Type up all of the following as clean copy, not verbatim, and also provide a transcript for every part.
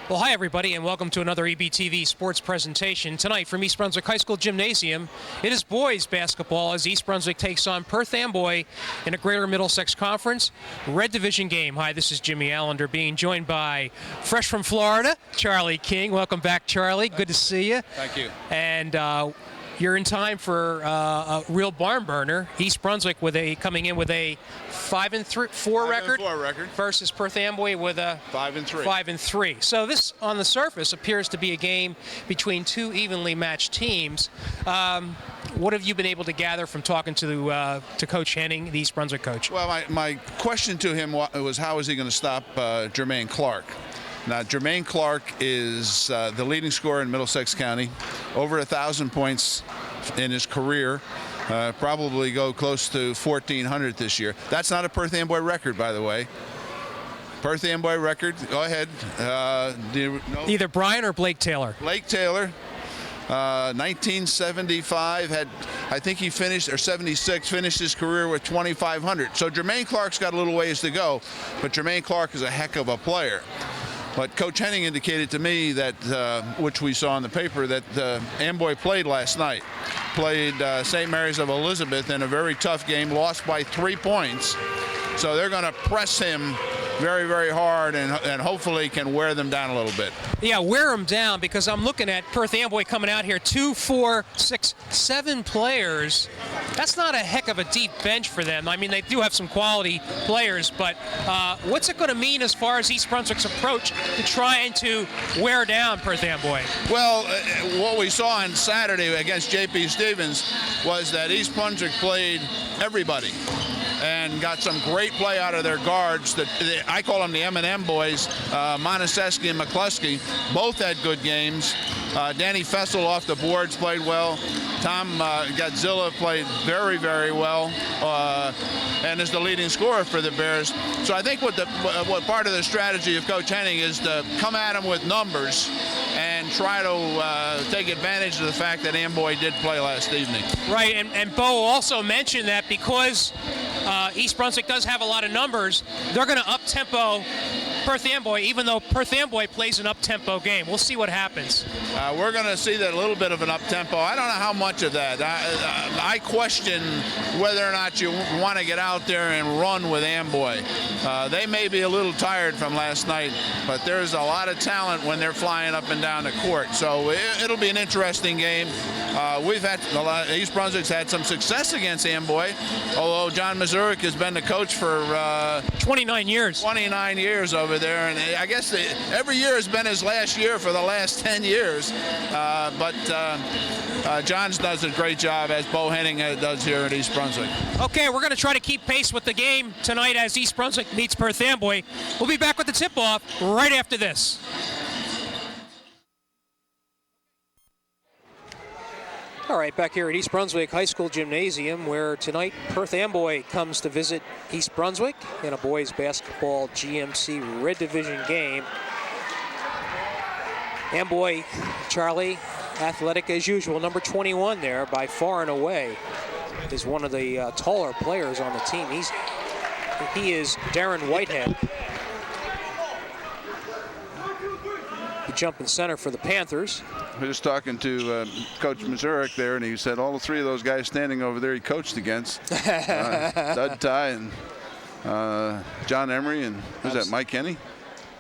Well, hi, everybody, and welcome to another EBTV sports presentation. Tonight from East Brunswick High School Gymnasium, it is boys basketball as East Brunswick takes on Perth Amboy in a Greater Middlesex Conference Red Division game. Hi, this is Jimmy Allinder, being joined by, fresh from Florida, Charlie King. Welcome back, Charlie. Good to see you. Thank you. And you're in time for a real barn burner. East Brunswick coming in with a 5-4 record versus Perth Amboy with a 5-3. So this, on the surface, appears to be a game between two evenly matched teams. What have you been able to gather from talking to Coach Henning, the East Brunswick coach? Well, my question to him was how is he going to stop Jermaine Clark? Now, Jermaine Clark is the leading scorer in Middlesex County, over 1,000 points in his career. Probably go close to 1,400 this year. That's not a Perth Amboy record, by the way. Perth Amboy record. Go ahead. Do you know? Either Brian or Blake Taylor. Blake Taylor. 1975 had, I think he finished, or 76, finished his career with 2,500. So Jermaine Clark's got a little ways to go, but Jermaine Clark is a heck of a player. But Coach Henning indicated to me that, which we saw in the paper, that Amboy played last night. Played St. Mary's of Elizabeth in a very tough game, lost by 3 points. So they're going to press him very, very hard and hopefully can wear them down a little bit. Yeah, wear them down, because I'm looking at Perth Amboy coming out here, 2, 4, 6, 7 players. That's not a heck of a deep bench for them. I mean, they do have some quality players, but what's it going to mean as far as East Brunswick's approach to trying to wear down Perth Amboy? Well, what we saw on Saturday against J.P. Stevens was that East Brunswick played everybody and got some great play out of their guards. I call them the M&M boys. Monaseski and McCluskey both had good games. Danny Fessel off the boards played well. Tom Godzilla played very, very well and is the leading scorer for the Bears. So I think what part of the strategy of Coach Henning is to come at them with numbers and try to take advantage of the fact that Amboy did play last evening. Right, and Bo also mentioned that because East Brunswick does have a lot of numbers, they're going to up-tempo Perth Amboy, even though Perth Amboy plays an up-tempo game. We'll see what happens. We're going to see that a little bit of an up-tempo. I don't know how much of that. I question whether or not you want to get out there and run with Amboy. They may be a little tired from last night, but there's a lot of talent when they're flying up and down the court. So it'll be an interesting game. We've had East Brunswick's had some success against Amboy, although John Mazurek has been the coach for 29 years. 29 years over there, and I guess every year has been his last year for the last 10 years. But John does a great job, as Bo Henning does here at East Brunswick. Okay, we're going to try to keep pace with the game tonight as East Brunswick meets Perth Amboy. We'll be back with the tip-off right after this. All right, back here at East Brunswick High School Gymnasium, where tonight Perth Amboy comes to visit East Brunswick in a boys basketball GMC Red Division game. Amboy, Charlie, athletic as usual, number 21 there, by far and away, is one of the taller players on the team. He is Darren Whitehead. The jumping center for the Panthers. I was talking to Coach Mazurek there, and he said all the three of those guys standing over there he coached against. Dud Ty and John Emery, and who's that, Mike Kenny?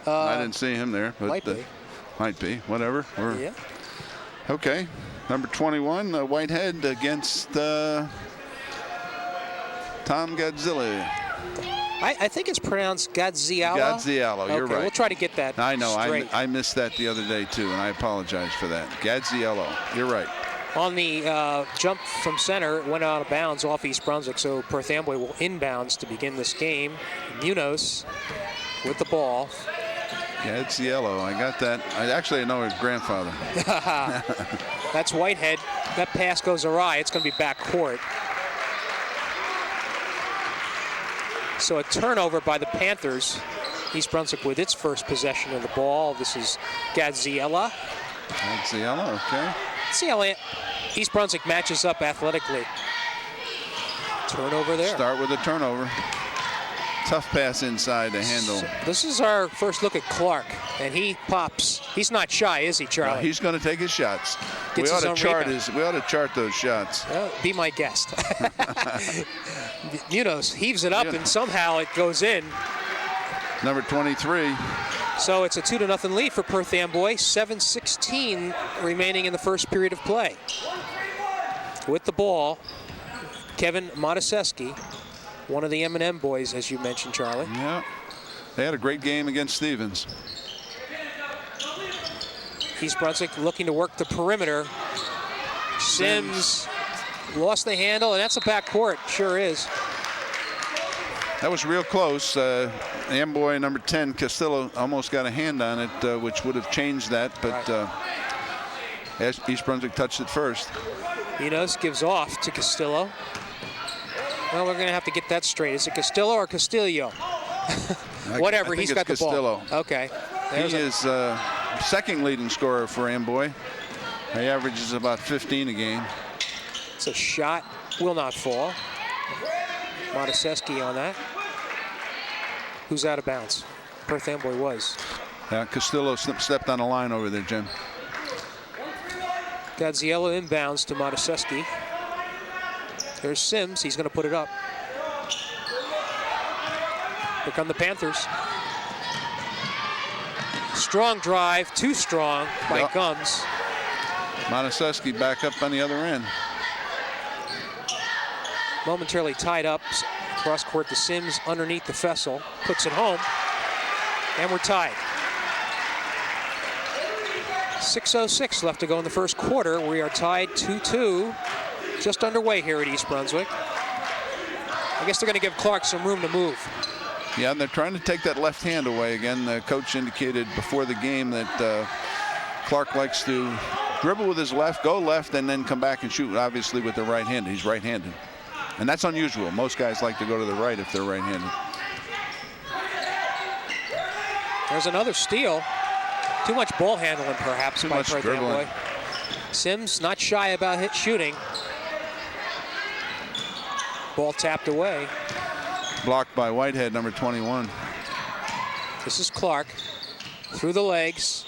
I didn't see him there. But, might be, whatever. Yeah. Okay, number 21, Whitehead against Tom Godzilla. I think it's pronounced Gadziala. Gadziala, you're right. We'll try to get that I know, straight. I missed that the other day too, and I apologize for that. Gadziala, you're right. On the jump from center, it went out of bounds off East Brunswick, so Perth Amboy will inbounds to begin this game. Munoz with the ball. Gadziala, I got that. I know his grandfather. That's Whitehead. That pass goes awry. It's going to be back court. So a turnover by the Panthers. East Brunswick with its first possession of the ball. This is Gadziala. Gadziala, okay. Let's see how East Brunswick matches up athletically. Turnover there. Start with a turnover. Tough pass inside to handle. So this is our first look at Clark. And he pops. He's not shy, is he, Charlie? No, he's going to take his shots. Gets We ought his to chart those shots. Well, be my guest. Munoz heaves it up, and somehow it goes in. Number 23. So it's a 2-0 lead for Perth Amboy. 7:16 remaining in the first period of play. With the ball, Kevin Mataseski, one of the M&M boys, as you mentioned, Charlie. Yeah, they had a great game against Stevens. East Brunswick looking to work the perimeter. Sims lost the handle, and that's a backcourt. Sure is. That was real close. Amboy number 10, Castillo, almost got a hand on it, which would have changed that, but East Brunswick touched it first. Munoz gives off to Castillo. Well, we're going to have to get that straight. Is it Castillo or Castillo? Whatever, he's got the Castillo. ball. Okay. He is second leading scorer for Amboy. He averages about 15 a game. It's a shot, will not fall. Mataseski on that. Who's out of bounds? Perth Amboy was. Castillo stepped on the line over there, Jim. Gaziello inbounds to Mataseski. There's Sims. He's going to put it up. Here come the Panthers. Strong drive, too strong by Gums. Mataseski back up on the other end. Momentarily tied up. Cross court to Sims underneath the Fessel. Puts it home. And we're tied. 6:06 left to go in the first quarter. We are tied 2-2. Just underway here at East Brunswick. I guess they're going to give Clark some room to move. Yeah, and they're trying to take that left hand away. Again, the coach indicated before the game that Clark likes to dribble with his left, go left, and then come back and shoot, obviously, with the right hand. He's right-handed. And that's unusual. Most guys like to go to the right if they're right-handed. There's another steal. Too much ball handling, perhaps, by Perth Amboy. Sims not shy about shooting. Ball tapped away. Blocked by Whitehead, number 21. This is Clark. Through the legs.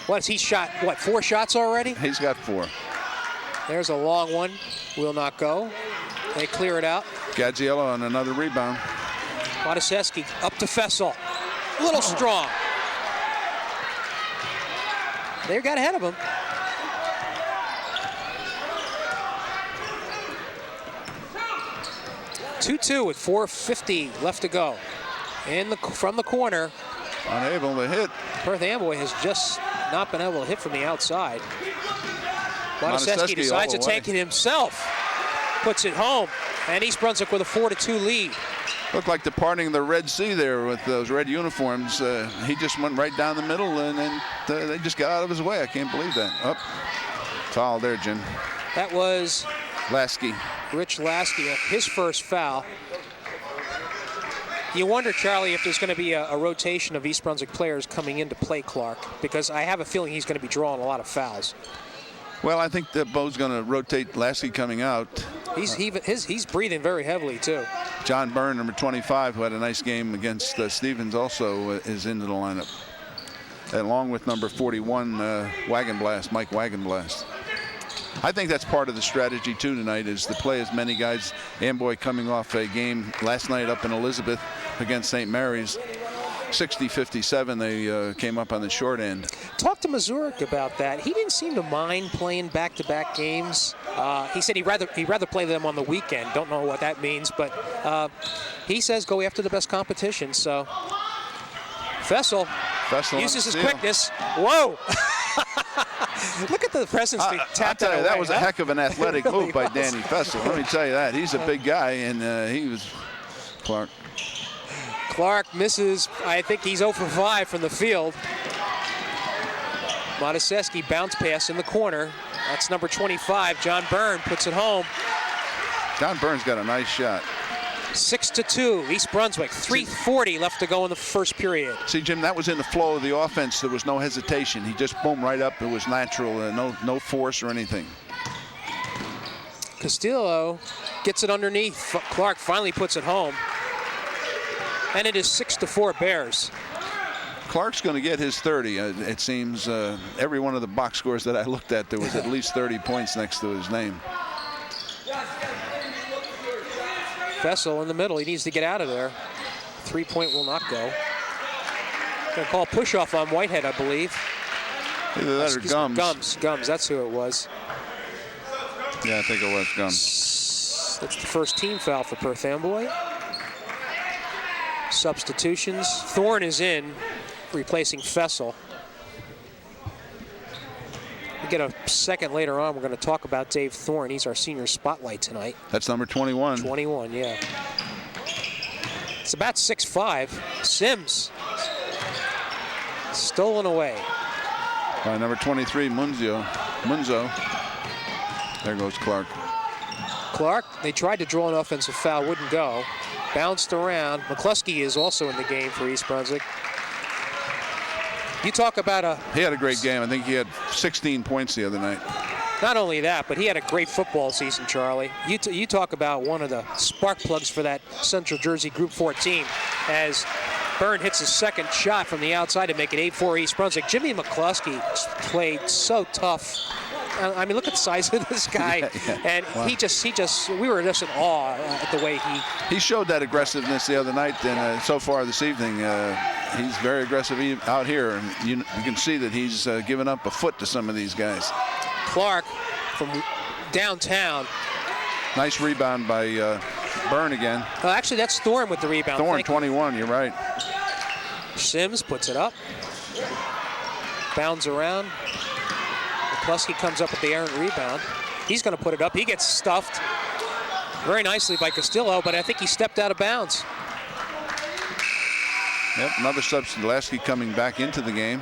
What's he shot? What, 4 shots already? He's got 4. There's a long one. Will not go. They clear it out. Gaziello on another rebound. Mataseski up to Fessel. A little strong. They got ahead of him. (2-2) with 4:50 left to go. From the corner. Unable to hit. Perth Amboy has just not been able to hit from the outside. Mataseski decides to take it himself. Puts it home. And East Brunswick with a 4-2 lead. Looked like the parting of the Red Sea there with those red uniforms. He just went right down the middle, and then they just got out of his way. I can't believe that. Foul there, Jim. That was Lasky. Rich Lasky, his first foul. You wonder, Charlie, if there's going to be a rotation of East Brunswick players coming in to play Clark, because I have a feeling he's going to be drawing a lot of fouls. Well, I think that Bo's going to rotate Lasky coming out. He's breathing very heavily, too. John Byrne, number 25, who had a nice game against Stevens, also is into the lineup, along with number 41, Mike Wagenblast. I think that's part of the strategy, too, tonight, is to play as many guys. Amboy coming off a game last night up in Elizabeth against St. Mary's. 60-57, they came up on the short end. Talk to Mazurek about that. He didn't seem to mind playing back-to-back games. He said he'd rather play them on the weekend. Don't know what that means, but he says go after the best competition. So Fessel uses his quickness. Whoa! Look at the presence they tapped that away. That was a heck of an athletic move by Danny Fessel. Let me tell you that. He's a big guy, and he was Clark. Clark misses. I think he's 0 for 5 from the field. Mataseski bounce pass in the corner. That's number 25. John Byrne puts it home. John Byrne's got a nice shot. 6-2, East Brunswick. 3:40 left to go in the first period. See, Jim, that was in the flow of the offense. There was no hesitation. He just boom right up. It was natural. No force or anything. Castillo gets it underneath. Clark finally puts it home. And it is 6-4 Bears. Clark's going to get his 30. It seems every one of the box scores that I looked at, there was at least 30 points next to his name. Fessel in the middle. He needs to get out of there. 3-point will not go. Going to call push-off on Whitehead, I believe. Either that or Gums. Gums, that's who it was. Yeah, I think it was Gums. That's the first team foul for Perth Amboy. Substitutions. Thorne is in, replacing Fessel. We get a second later on. We're going to talk about Dave Thorne. He's our senior spotlight tonight. That's number 21. 21, yeah. It's about 6'5". Sims. Stolen away. By number 23, Munzo. There goes Clark. Clark, they tried to draw an offensive foul, wouldn't go. Bounced around. McCluskey is also in the game for East Brunswick. You talk about He had a great game. I think he had 16 points the other night. Not only that, but he had a great football season, Charlie. You talk about one of the spark plugs for that Central Jersey Group 4 team as Byrne hits his second shot from the outside to make it 8-4 East Brunswick. Jimmy McCluskey played so tough. I mean, look at the size of this guy. And wow. We were just in awe at the way he showed that aggressiveness the other night, and so far this evening, he's very aggressive out here. And you can see that he's given up a foot to some of these guys. Clark from downtown. Nice rebound by Byrne again. Actually, that's Thorne with the rebound. Thorne, 21, you're right. Sims puts it up. Bounds around. McCluskey comes up with the errant rebound. He's going to put it up. He gets stuffed very nicely by Castillo, but I think he stepped out of bounds. Yep, another substitute. Lasky coming back into the game.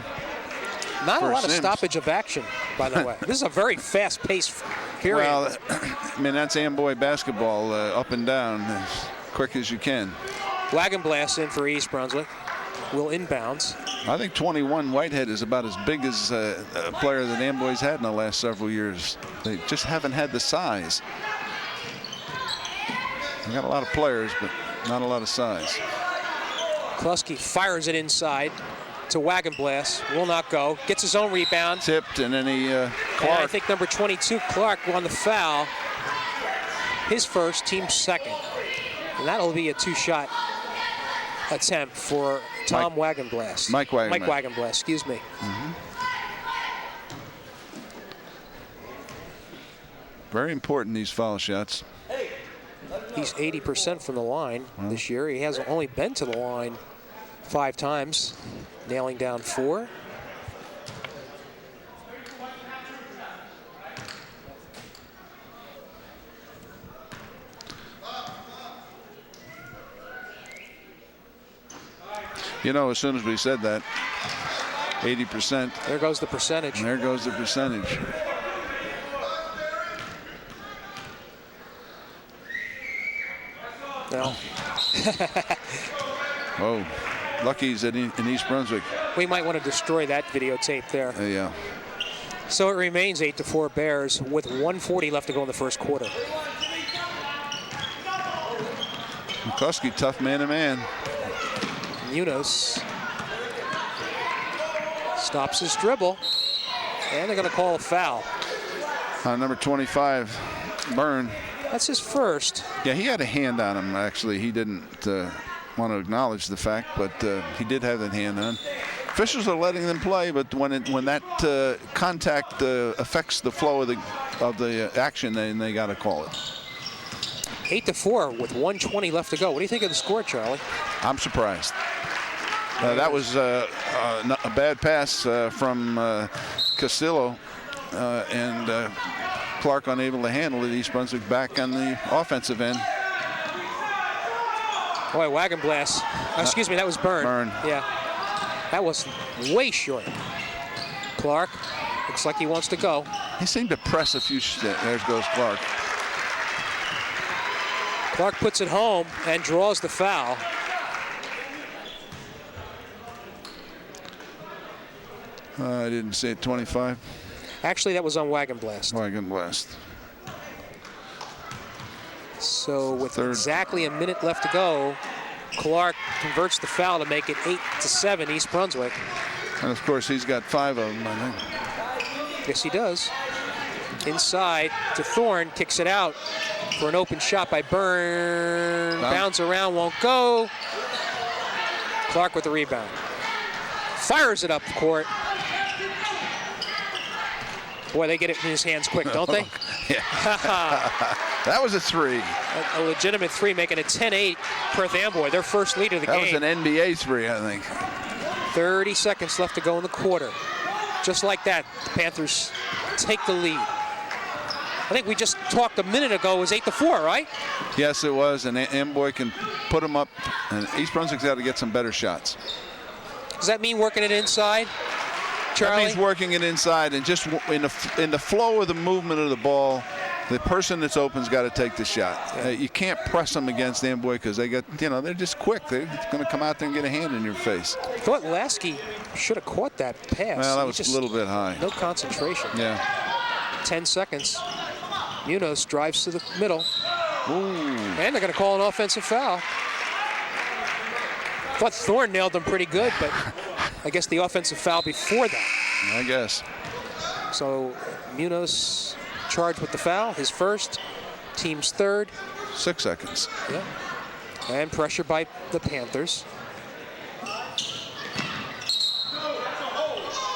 Not a lot of stoppage of action, by the way. This is a very fast-paced period. Well, I mean, that's Amboy basketball, up and down, as quick as you can. Wagon blast in for East Brunswick. Will inbounds. I think 21 Whitehead is about as big as a player that Amboy's had in the last several years. They just haven't had the size. They got a lot of players, but not a lot of size. Kluski fires it inside to Wagon Blast. Will not go. Gets his own rebound. Tipped, and then Clark. And I think number 22, Clark, won the foul. His first, team second. And that'll be a two-shot attempt for Tom Wagenblast. Mike Wagenblast, excuse me. Mm-hmm. Very important, these foul shots. He's 80% from the line this year. He hasn't only been to the line 5 times, nailing down 4. You know, as soon as we said that, 80%. There goes the percentage. And there goes the percentage. No. Whoa. Lucky's in East Brunswick. We might want to destroy that videotape there. Yeah. So it remains 8-4 Bears with 1:40 left to go in the first quarter. McCluskey, tough man-to-man. Munoz stops his dribble, and they're going to call a foul. Number 25, Byrne. That's his first. Yeah, he had a hand on him, actually. He didn't want to acknowledge the fact, but he did have that hand on. Officials are letting them play, but when that contact affects the flow of the action, then they got to call it. 8-4 with 1:20 left to go. What do you think of the score, Charlie? I'm surprised. That was a bad pass from Castillo, and Clark unable to handle it. East Brunswick back on the offensive end. Boy, Wagon Blast. Excuse me, that was Byrne. Byrne. Yeah, that was way short. Clark looks like he wants to go. He seemed to press a few. There goes Clark. Clark puts it home and draws the foul. I didn't see it. 25. Actually, that was on Wagon Blast. Wagon Blast. So with exactly a minute left to go, Clark converts the foul to make it 8-7 East Brunswick. And of course, he's got 5 of them, I think. Yes, he does. Inside to Thorne, kicks it out for an open shot by Byrne. Bounce around, won't go. Clark with the rebound. Fires it up court. Boy, they get it in his hands quick, don't they? Yeah. That was a 3. A legitimate 3, making it 10-8 Perth Amboy, their first lead of the game. That was an NBA 3, I think. 30 seconds left to go in the quarter. Just like that, the Panthers take the lead. I think we just talked a minute ago, it was 8-4, right? Yes, it was, and Amboy can put them up, and East Brunswick's got to get some better shots. Does that mean working it inside, Charlie? That means working it inside, and just in the flow of the movement of the ball, the person that's open's got to take the shot. Yeah. You can't press them against Amboy because they got, they're just quick. They're going to come out there and get a hand in your face. I thought Lasky should have caught that pass. Well, that was just a little bit high. No concentration. Yeah. 10 seconds. Munoz drives to the middle. Ooh. And they're going to call an offensive foul. Thought Thorne nailed them pretty good, but I guess the offensive foul before that. I guess. So Munoz charged with the foul, his first, team's third. 6 seconds. Yeah. And pressure by the Panthers.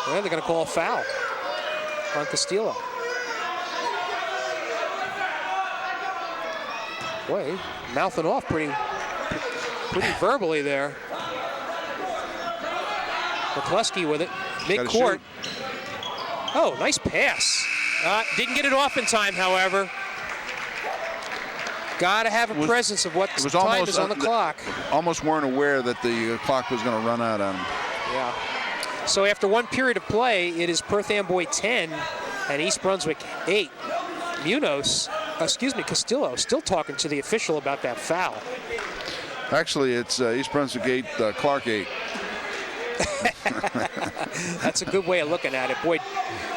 And they're going to call a foul on Castillo. Boy, mouthing off pretty verbally there. McCluskey with it, mid-court. Oh, nice pass. Didn't get it off in time, however. Got to have a presence of what time is on the clock. Almost weren't aware that the clock was going to run out on them. Yeah. So after one period of play, it is Perth Amboy 10 and East Brunswick 8. Castillo still talking to the official about that foul. Actually, it's East Brunswick 8, Clark 8. That's a good way of looking at it. Boy,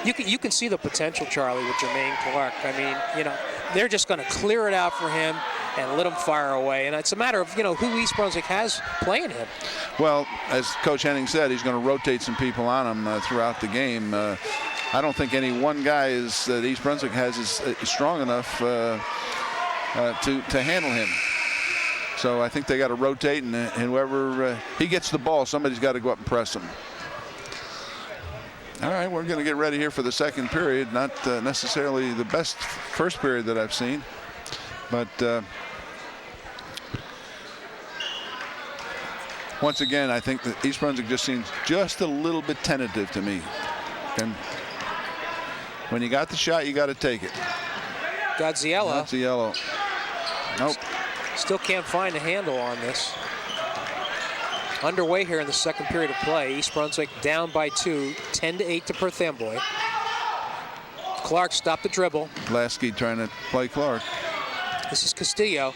you can see the potential, Charlie, with Jermaine Clark. I mean, they're just going to clear it out for him and let him fire away. And it's a matter of, who East Brunswick has playing him. Well, as Coach Henning said, he's going to rotate some people on him throughout the game. I don't think any one guy that East Brunswick has is strong enough to handle him. So I think they got to rotate, and whoever he gets the ball, somebody's got to go up and press him. All right, we're going to get ready here for the second period. Not necessarily the best first period that I've seen, but once again, I think that East Brunswick just seems just a little bit tentative to me. And when you got the shot, you got to take it. Gaziella. Nope. Still can't find a handle on this. Underway here in the second period of play. East Brunswick down by 2, 10-8 to Perth Amboy. Clark stopped the dribble. Lasky trying to play Clark. This is Castillo.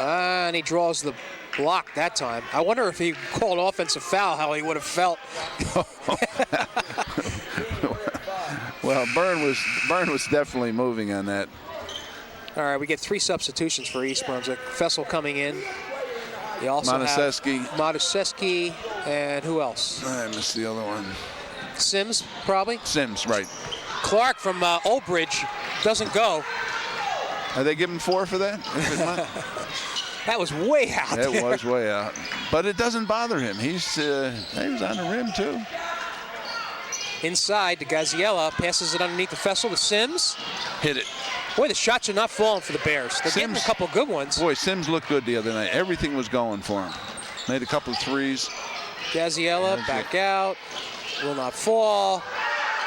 And he draws the block that time. I wonder if he called offensive foul, how he would have felt. Well, Byrne was definitely moving on that. All right, we get 3 substitutions for East Brunswick. Fessel coming in. You also have Modeseski, and who else? I missed the other one. Sims, probably? Sims, right. Clark from Old Bridge doesn't go. Are they giving 4 for that? That was way out. It was way out. But it doesn't bother him. He was on the rim, too. Inside to Gaziella, passes it underneath the Fessel to Sims. Hit it. Boy, the shots are not falling for the Bears. They're getting a couple good ones. Boy, Sims looked good the other night. Everything was going for him. Made a couple of threes. Gaziella back out. Will not fall.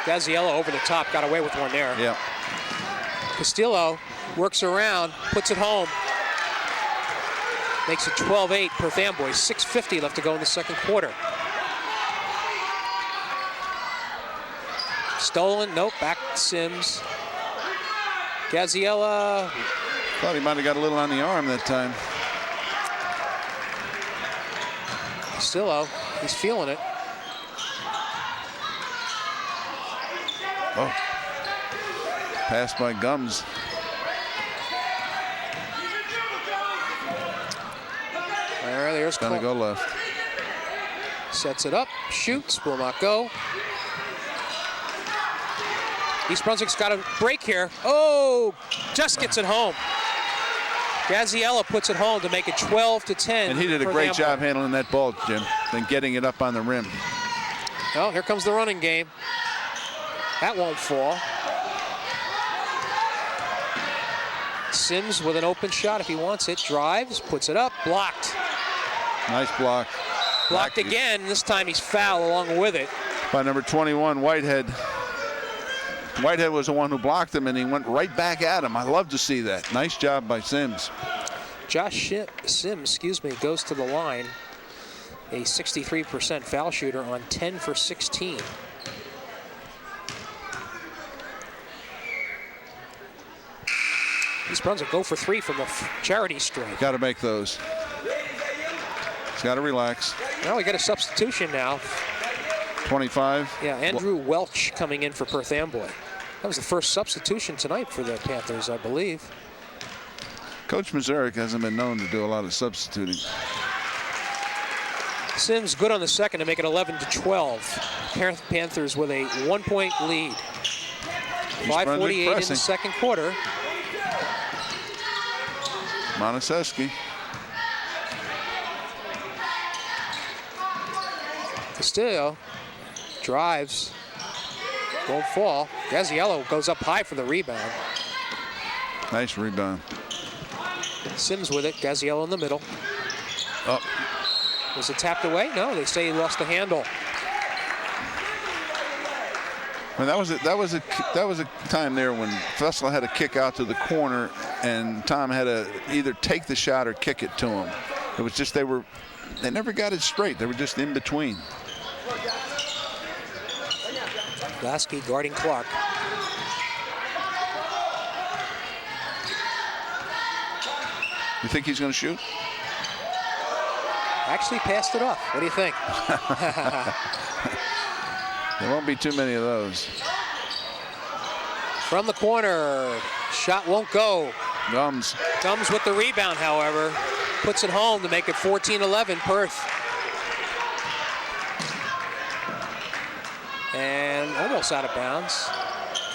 Gaziella over the top. Got away with one there. Yeah. Castillo works around, puts it home. Makes it 12-8 Perth Amboy. 6:50 left to go in the second quarter. Stolen. Nope. Back to Sims. Gaziella. Thought he might have got a little on the arm that time. Castillo, he's feeling it. Oh. Pass by Gums. there's Gonna go left. Sets it up, shoots, will not go. East Brunswick's got a break here. Oh, just gets it home. Gaziella puts it home to make it 12-10. And he did a great job handling that ball, Jim, then getting it up on the rim. Well, here comes the running game. That won't fall. Sims with an open shot if he wants it. Drives, puts it up, blocked. Nice block. Blocked again. This time he's fouled along with it. By number 21, Whitehead. Whitehead was the one who blocked him, and he went right back at him. I love to see that. Nice job by Sims. Josh Sims, goes to the line. A 63% foul shooter on 10 for 16. East Brunswick go for 3 from the charity stripe. Got to make those. He's got to relax. Well, we got a substitution now. 25. Yeah, Andrew Welch coming in for Perth Amboy. That was the first substitution tonight for the Panthers, I believe. Coach Mazurek hasn't been known to do a lot of substituting. Sims good on the second to make it 11-12. Panthers with a 1-point lead. 5:48 in the second quarter. Monaseski. Castillo drives. Won't fall. Gaziello goes up high for the rebound. Nice rebound. Sims with it. Gaziello in the middle. Up. Was it tapped away? No, they say he lost the handle. Well, that was a time there when Fessel had to kick out to the corner, and Tom had to either take the shot or kick it to him. It was just they never got it straight. They were just in between. Lasky guarding Clark. You think he's going to shoot? Actually passed it off. What do you think? There won't be too many of those. From the corner, shot won't go. Gums with the rebound, however. Puts it home to make it 14-11 Perth. And almost out of bounds.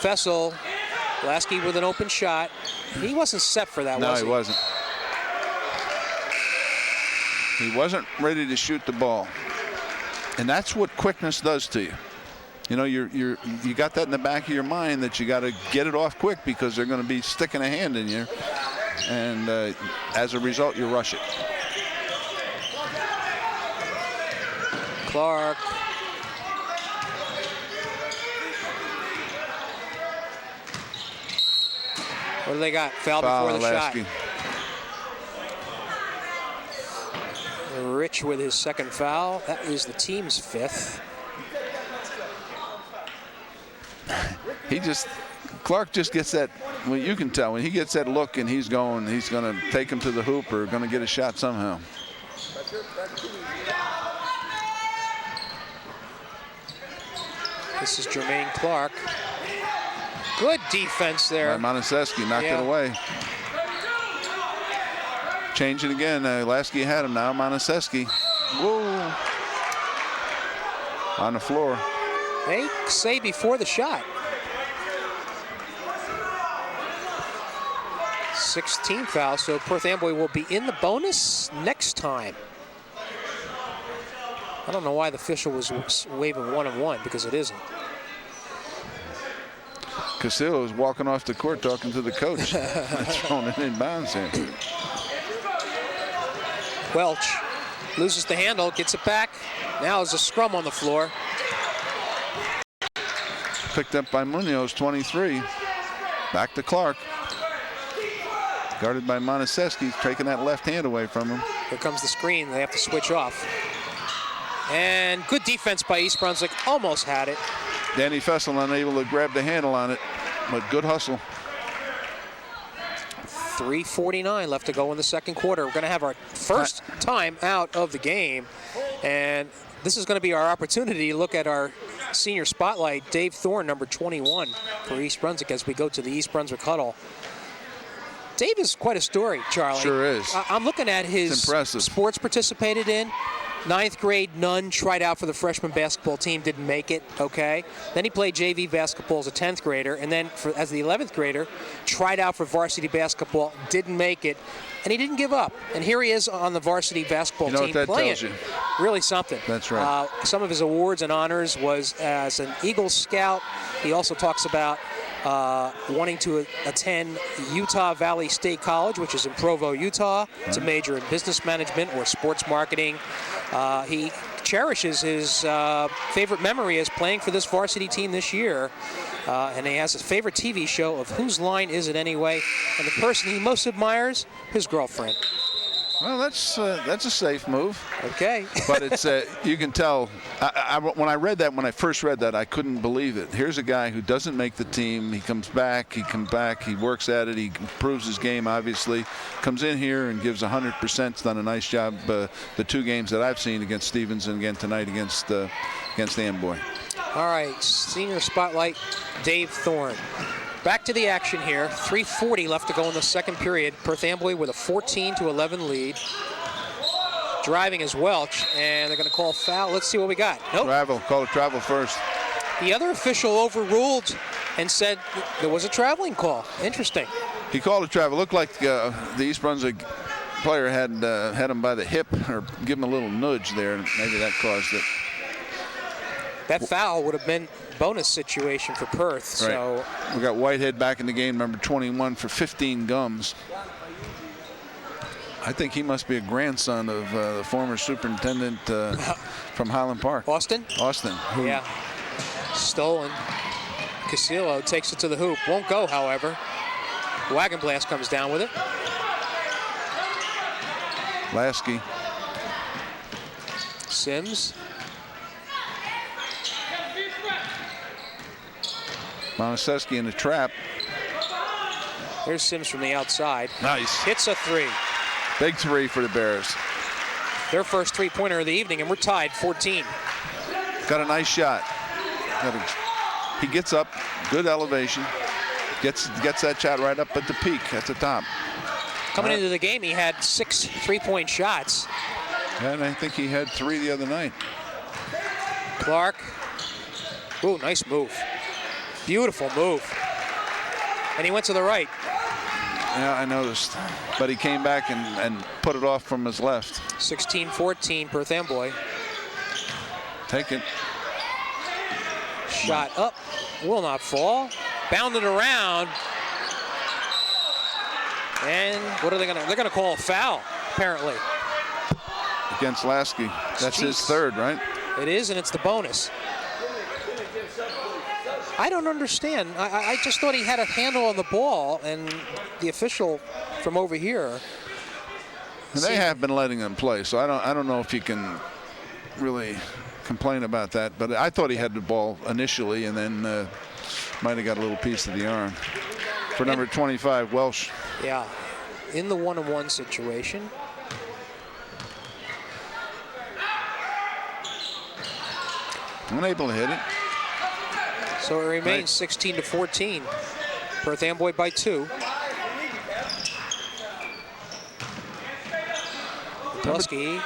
Fessel, Lasky with an open shot. He wasn't set for that, was he? No, he wasn't. He wasn't ready to shoot the ball. And that's what quickness does to you. You know, you got that in the back of your mind that you got to get it off quick because they're going to be sticking a hand in you. And as a result, you rush it. Clark. What do they got? Foul before the Lasky. shot. Rich with his second foul. That is the team's 5th. Clark just gets that, well, you can tell when he gets that look and he's going to take him to the hoop or going to get a shot somehow. This is Jermaine Clark. Good defense there. Monaseski knocked it away. Change it again. Lasky had him now. Monaseski. Whoa. On the floor. They say before the shot. 16th foul, so Perth Amboy will be in the bonus next time. I don't know why the official was waving 1-on-1 because it isn't. Castillo was walking off the court talking to the coach. Throwing it in bounds here. Welch loses the handle, gets it back. Now there's a scrum on the floor. Picked up by Munoz, 23. Back to Clark. Guarded by Monaseski, taking that left hand away from him. Here comes the screen. They have to switch off. And good defense by East Brunswick. Almost had it. Danny Fessel unable to grab the handle on it, but good hustle. 3:49 left to go in the second quarter. We're going to have our first time out of the game. And this is going to be our opportunity to look at our senior spotlight, Dave Thorne, number 21 for East Brunswick, as we go to the East Brunswick huddle. Dave is quite a story, Charlie. Sure is. I'm looking at his sports participated in. 9th grade, none. Tried out for the freshman basketball team, didn't make it, okay? Then he played JV basketball as a 10th grader, and then as the 11th grader, tried out for varsity basketball, didn't make it, and he didn't give up. And here he is on the varsity basketball team what that playing. tells you? Really something. That's right. Some of his awards and honors was as an Eagle Scout. He also talks about wanting to attend Utah Valley State College, which is in Provo, Utah. It's a major in business management or sports marketing. He cherishes his favorite memory as playing for this varsity team this year. And he has his favorite TV show of Whose Line Is It Anyway? And the person he most admires, his girlfriend. Well, that's a safe move. Okay. But it's you can tell. When I first read that, I couldn't believe it. Here's a guy who doesn't make the team. He comes back. He works at it. He improves his game. Obviously, comes in here and gives 100%. Done a nice job. The 2 games that I've seen against Stevens and again tonight against Amboy. All right, senior spotlight, Dave Thorne. Back to the action here. 3:40 left to go in the second period. Perth Amboy with a 14-11 lead. Driving is Welch, and they're going to call foul. Let's see what we got. Nope. Travel. Call it travel first. The other official overruled and said there was a traveling call. Interesting. He called it travel. Looked like the East Brunswick player had him by the hip or give him a little nudge there. Maybe that caused it. That foul would have been bonus situation for Perth. Right. So we got Whitehead back in the game, number 21 for 15 gums. I think he must be a grandson of the former superintendent from Highland Park. Austin? Austin. Yeah. Stolen. Casillo takes it to the hoop. Won't go, however. Wagon Blast comes down with it. Lasky. Sims. Monaseski in the trap. There's Sims from the outside. Nice. Hits a 3. Big 3 for the Bears. Their first 3-pointer of the evening, and we're tied 14. Got a nice shot. He gets up, good elevation. Gets that shot right up at the peak, at the top. Coming into the game, he had 6 3-point shots. And I think he had 3 the other night. Clark. Ooh, nice move. Beautiful move. And he went to the right. Yeah, I noticed. But he came back and put it off from his left. 16-14, Perth Amboy. Take it. Shot up. Will not fall. Bounded around. And what are they going to? They're going to call a foul, apparently. Against Lasky. That's his 3rd, right? It is, and it's the bonus. I don't understand. I just thought he had a handle on the ball, and the official from over here. And they have been letting him play, so I don't know if you can really complain about that. But I thought he had the ball initially, and then might have got a little piece of the arm. For number 25, Welsh. Yeah, in the 1-on-1 situation. Unable to hit it. So it remains 16-14. Perth Amboy by 2. Tusky.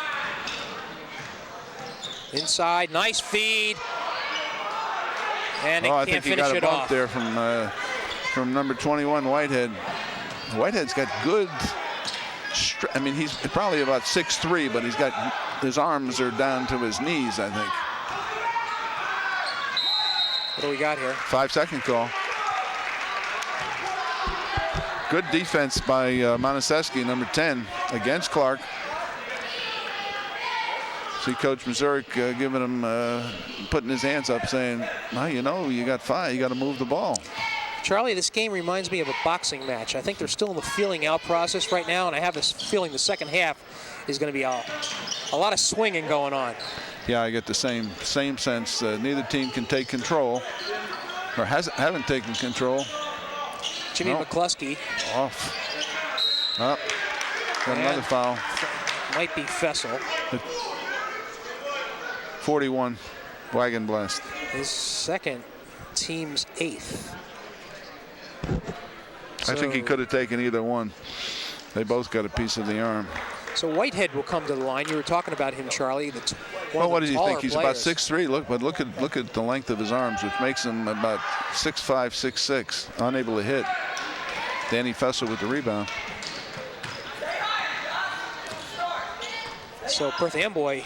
Inside, nice feed. And I can't think he finish got a it bump off. there from number 21, Whitehead. Whitehead's got good. I mean, he's probably about 6'3", but his arms are down to his knees, I think. What do we got here? 5-second call. Good defense by Monaseski, number 10, against Clark. See Coach Mazurek giving him, putting his hands up, saying, well, you know, you got 5, you got to move the ball. Charlie, this game reminds me of a boxing match. I think they're still in the feeling out process right now, and I have this feeling the second half is going to be a lot of swinging going on. Yeah, I get the same sense. Neither team can take control, or haven't taken control. Jimmy McCluskey. Off. Up. Got another foul. Might be Fessel. 41, Wagon Blast. His second, team's 8th. I think he could have taken either one. They both got a piece of the arm. So Whitehead will come to the line. You were talking about him, Charlie. Well, what does he think? He's about players. 6'3". Look at the length of his arms, which makes him about 6'5", 6'6", unable to hit. Danny Fessel with the rebound. So Perth Amboy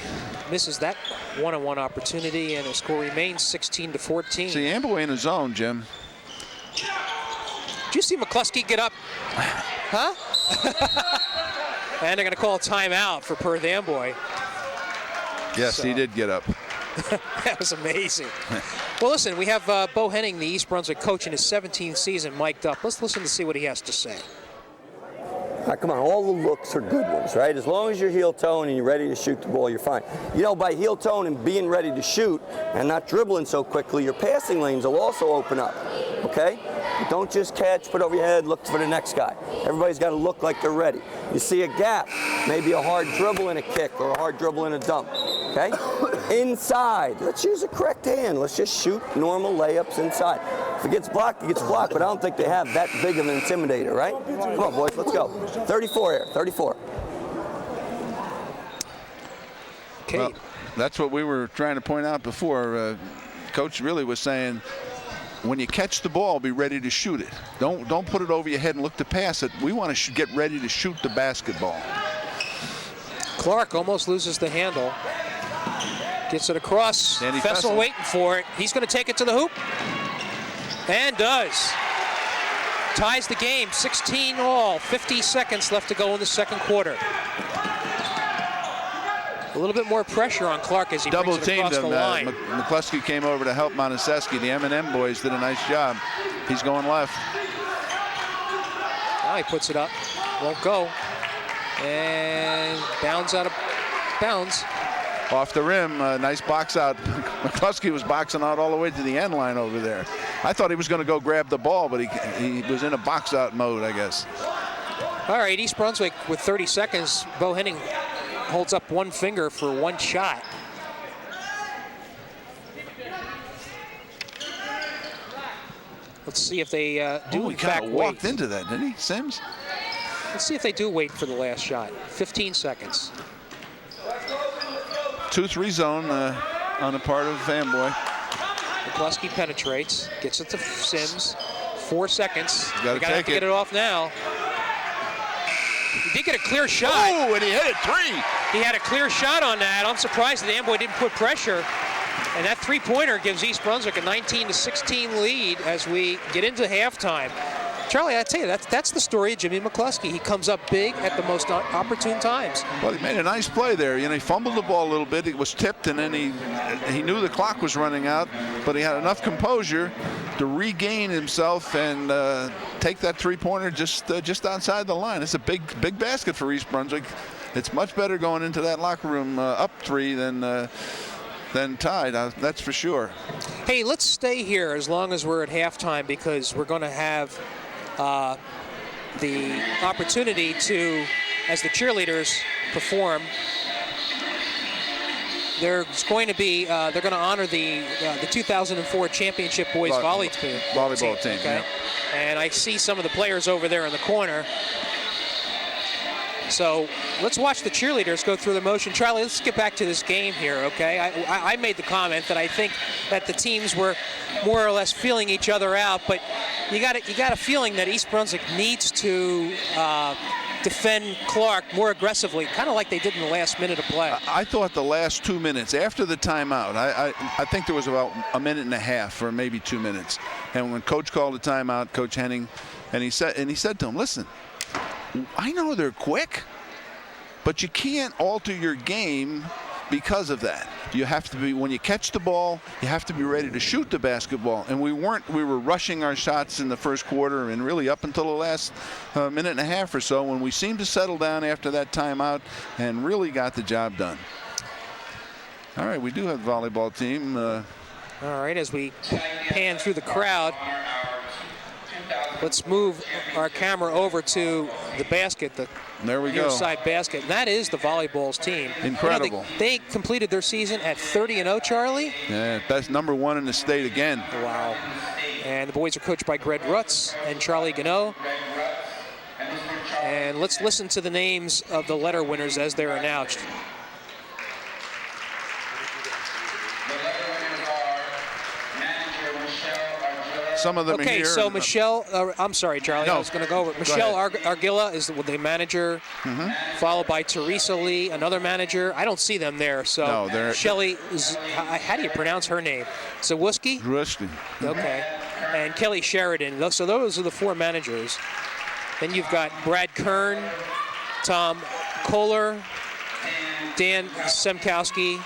misses that one-on-one opportunity, and the score remains 16-14. See, Amboy in his zone, Jim. Did you see McCluskey get up? Huh? And they're going to call a timeout for Perth Amboy. Yes, he did get up. That was amazing. Well, listen, we have Bo Henning, the East Brunswick coach in his 17th season, mic'd up. Let's listen to see what he has to say. Come on, all the looks are good ones, right? As long as you're heel-tone and you're ready to shoot the ball, you're fine. You know, by heel-tone and being ready to shoot and not dribbling so quickly, your passing lanes will also open up, okay? Don't just catch, put over your head, look for the next guy. Everybody's got to look like they're ready. You see a gap, maybe a hard dribble and a kick or a hard dribble and a dump, okay? Inside, let's use a correct hand. Let's just shoot normal layups inside. If it gets blocked, it gets blocked, but I don't think they have that big of an intimidator, right? Come on, boys, let's go. 34 here, 34. Okay. Well, that's what we were trying to point out before. Coach really was saying, when you catch the ball, be ready to shoot it. Don't put it over your head and look to pass it. We want to get ready to shoot the basketball. Clark almost loses the handle. Gets it across. Fessel waiting for it. He's going to take it to the hoop. And does. Ties the game, 16 all. 50 seconds left to go in the second quarter. A little bit more pressure on Clark as he brings it across the line. McCluskey came over to help Montesesky. The M&M boys did a nice job. He's going left. Now he puts it up. Won't go. And bounds out of bounds. Off the rim, nice box out. McCluskey was boxing out all the way to the end line over there. I thought he was going to go grab the ball, but he was in a box out mode, I guess. All right, East Brunswick with 30 seconds. Bo Henning holds up one finger for one shot. Let's see if they do in fact wait. Walked into that, didn't he, Sims? Let's see if they do wait for the last shot. 15 seconds. 2-3 zone on the part of Amboy. McCluskey penetrates, gets it to Sims. 4 seconds. Got to get it off now. He did get a clear shot. Oh, and he hit it 3. He had a clear shot on that. I'm surprised that Amboy didn't put pressure. And that three-pointer gives East Brunswick a 19-16 lead as we get into halftime. Charlie, I tell you, that's the story of Jimmy McCluskey. He comes up big at the most opportune times. Well, he made a nice play there. You know, he fumbled the ball a little bit. It was tipped, and then he knew the clock was running out, but he had enough composure to regain himself and take that three-pointer just outside the line. It's a big basket for East Brunswick. It's much better going into that locker room up 3 than tied, that's for sure. Hey, let's stay here as long as we're at halftime because we're going to have the opportunity to, as the cheerleaders perform, there's going to be, they're going to honor the 2004 championship boys volleyball team. Okay? Yeah. And I see some of the players over there in the corner. So let's watch the cheerleaders go through the motion. Charlie, let's get back to this game here, okay? I made the comment that I think that the teams were more or less feeling each other out, but you got a feeling that East Brunswick needs to defend Clark more aggressively, kind of like they did in the last minute of play. I thought the last 2 minutes after the timeout, I think there was about a minute and a half or maybe 2 minutes, and when Coach called a timeout, Coach Henning, and he said to him, listen, I know they're quick, but you can't alter your game because of that. You have to be, when you catch the ball, you have to be ready to shoot the basketball. And we were rushing our shots in the first quarter and really up until the last minute and a half or so when we seemed to settle down after that timeout and really got the job done. All right, we do have a volleyball team. All right, as we pan through the crowd, let's move our camera over to the basket, the near side basket. And that is the volleyball's team. Incredible. You know, they completed their season at 30-0, Charlie. Yeah, best #1 in the state again. Wow. And the boys are coached by Greg Rutz and Charlie Gannot. And let's listen to the names of the letter winners as they're announced. Some of them are here. Okay, so Michelle, I'm sorry, Charlie, I was going to go over. Michelle Argilla is the manager, followed by Teresa Lee, another manager. I don't see them there. So no, they're Shelly, how do you pronounce her name? Zawiski? Zawiski. Okay. And Kelly Sheridan. So those are the 4 managers. Then you've got Brad Kern, Tom Kohler, Dan Semkowski,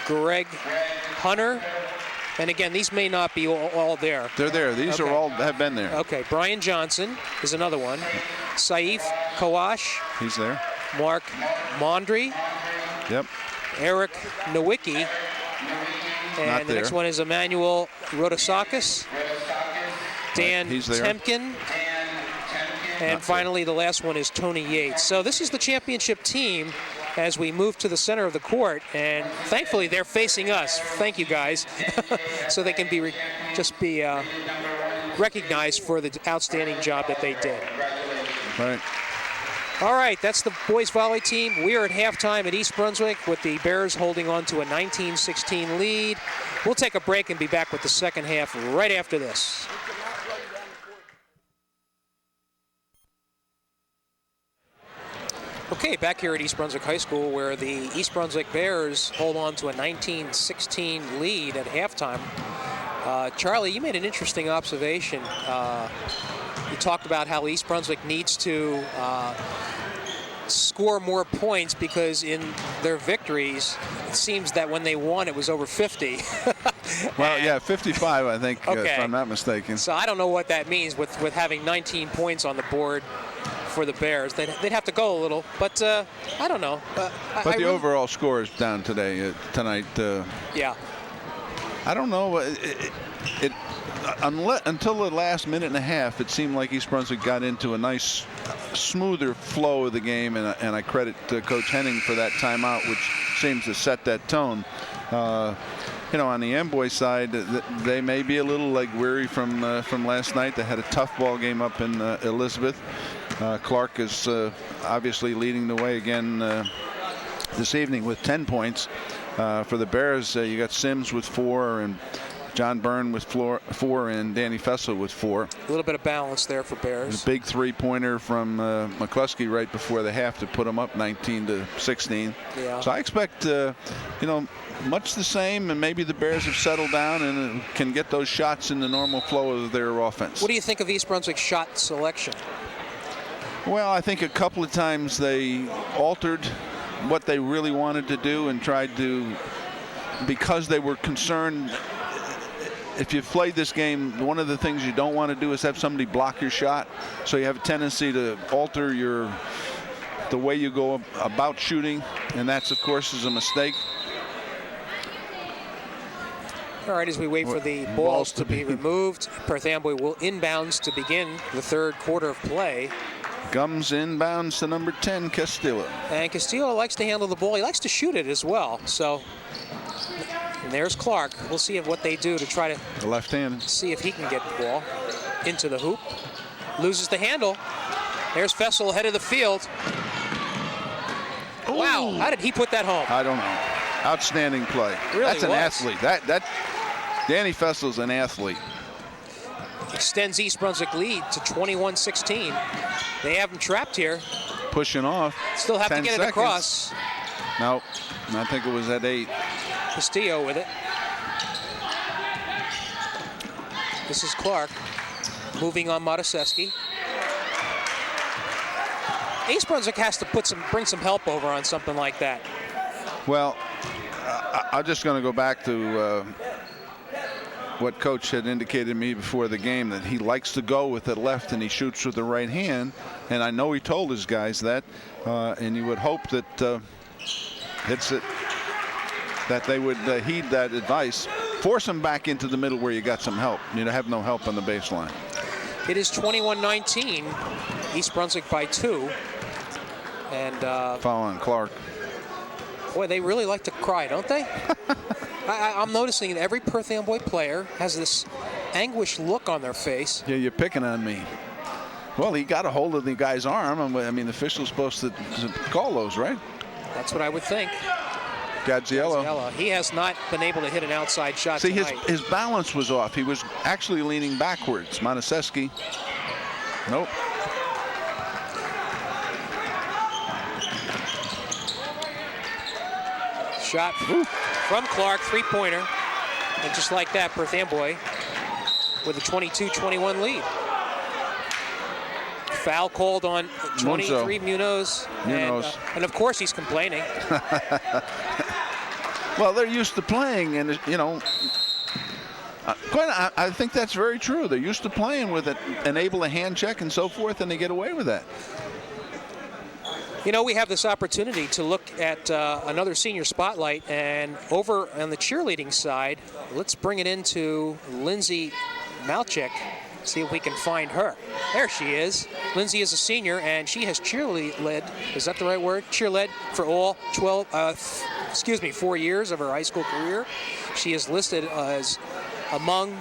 Greg Hunter. And again, these may not be all there. They're there. These are all have been there. Okay, Brian Johnson is another one. Saif Kawash. He's there. Mark Mondry. Yep. Eric Nowicki. And the next one is Emmanuel Rodosakis. Dan Temkin. And finally, the last one is Tony Yates. So this is the championship team as we move to the center of the court, and thankfully they're facing us. Thank you, guys. So they can be recognized for the outstanding job that they did. Right. All right, that's the boys volley team. We are at halftime at East Brunswick with the Bears holding on to a 19-16 lead. We'll take a break and be back with the second half right after this. Okay, back here at East Brunswick High School where the East Brunswick Bears hold on to a 19-16 lead at halftime. Charlie, you made an interesting observation. You talked about how East Brunswick needs to score more points because in their victories, it seems that when they won, it was over 50. Well, yeah, 55, I think, if I'm not mistaken. So I don't know what that means with having 19 points on the board for the Bears. They'd have to go a little, but I don't know. But the overall score is down tonight. Yeah. I don't know. Until the last minute and a half, it seemed like East Brunswick got into a nice, smoother flow of the game, and I credit Coach Henning for that timeout, which seems to set that tone. You know, on the Amboy side, they may be a little leg weary from last night. They had a tough ball game up in Elizabeth. Clark is obviously leading the way again this evening with 10 points. For the Bears, you got Sims with 4 and John Byrne with 4 and Danny Fessel with 4. A little bit of balance there for Bears. A big 3-pointer from McCluskey right before the half to put them up 19-16. Yeah. So I expect, you know, much the same, and maybe the Bears have settled down and can get those shots in the normal flow of their offense. What do you think of East Brunswick's shot selection? Well, I think a couple of times they altered what they really wanted to do and tried to, because they were concerned. If you've played this game, one of the things you don't want to do is have somebody block your shot. So you have a tendency to alter the way you go about shooting, and that's, of course, is a mistake. All right, as we wait for the balls to be removed, Perth Amboy will inbounds to begin the third quarter of play. Gums inbounds to number 10, Castillo. And Castillo likes to handle the ball. He likes to shoot it as well. So, and there's Clark. We'll see what they do to try to the left-handed. See if he can get the ball into the hoop. Loses the handle. There's Fessel ahead of the field. Ooh. Wow, how did he put that home? I don't know. Outstanding play. Really That's an was. athlete. That Danny Fessel's an athlete. Extends East Brunswick lead to 21-16. They have him trapped here. Pushing off. Still have to get it across. No, I think it was at 8. Castillo with it. This is Clark moving on Mataseski. East Brunswick has to bring some help over on something like that. Well, I'm just going to go back to what Coach had indicated to me before the game, that he likes to go with the left and he shoots with the right hand. And I know he told his guys that, and you would hope that that they would heed that advice. Force him back into the middle where you got some help. You have no help on the baseline. It is 21-19. East Brunswick by 2. And foul on Clark. Boy, they really like to cry, don't they? I'm noticing that every Perth Amboy player has this anguished look on their face. Yeah, you're picking on me. Well, he got a hold of the guy's arm. I mean, the official's supposed to call those, right? That's what I would think. Gadziello. He has not been able to hit an outside shot See, tonight. his balance was off. He was actually leaning backwards. Monaseski. Nope. Shot from Clark, three-pointer. And just like that, Perth Amboy with a 22-21 lead. Foul called on 23, Munoz. And of course he's complaining. Well, they're used to playing, and you know, I think that's very true. They're used to playing with it, and able to hand check and so forth, and they get away with that. You know, we have this opportunity to look at another senior spotlight, and over on the cheerleading side, let's bring it into Lindsay Malchik. See if we can find her. There she is. Lindsay is a senior, and she has cheerled, is that the right word? Cheerled for all 4 years of her high school career. She is listed as among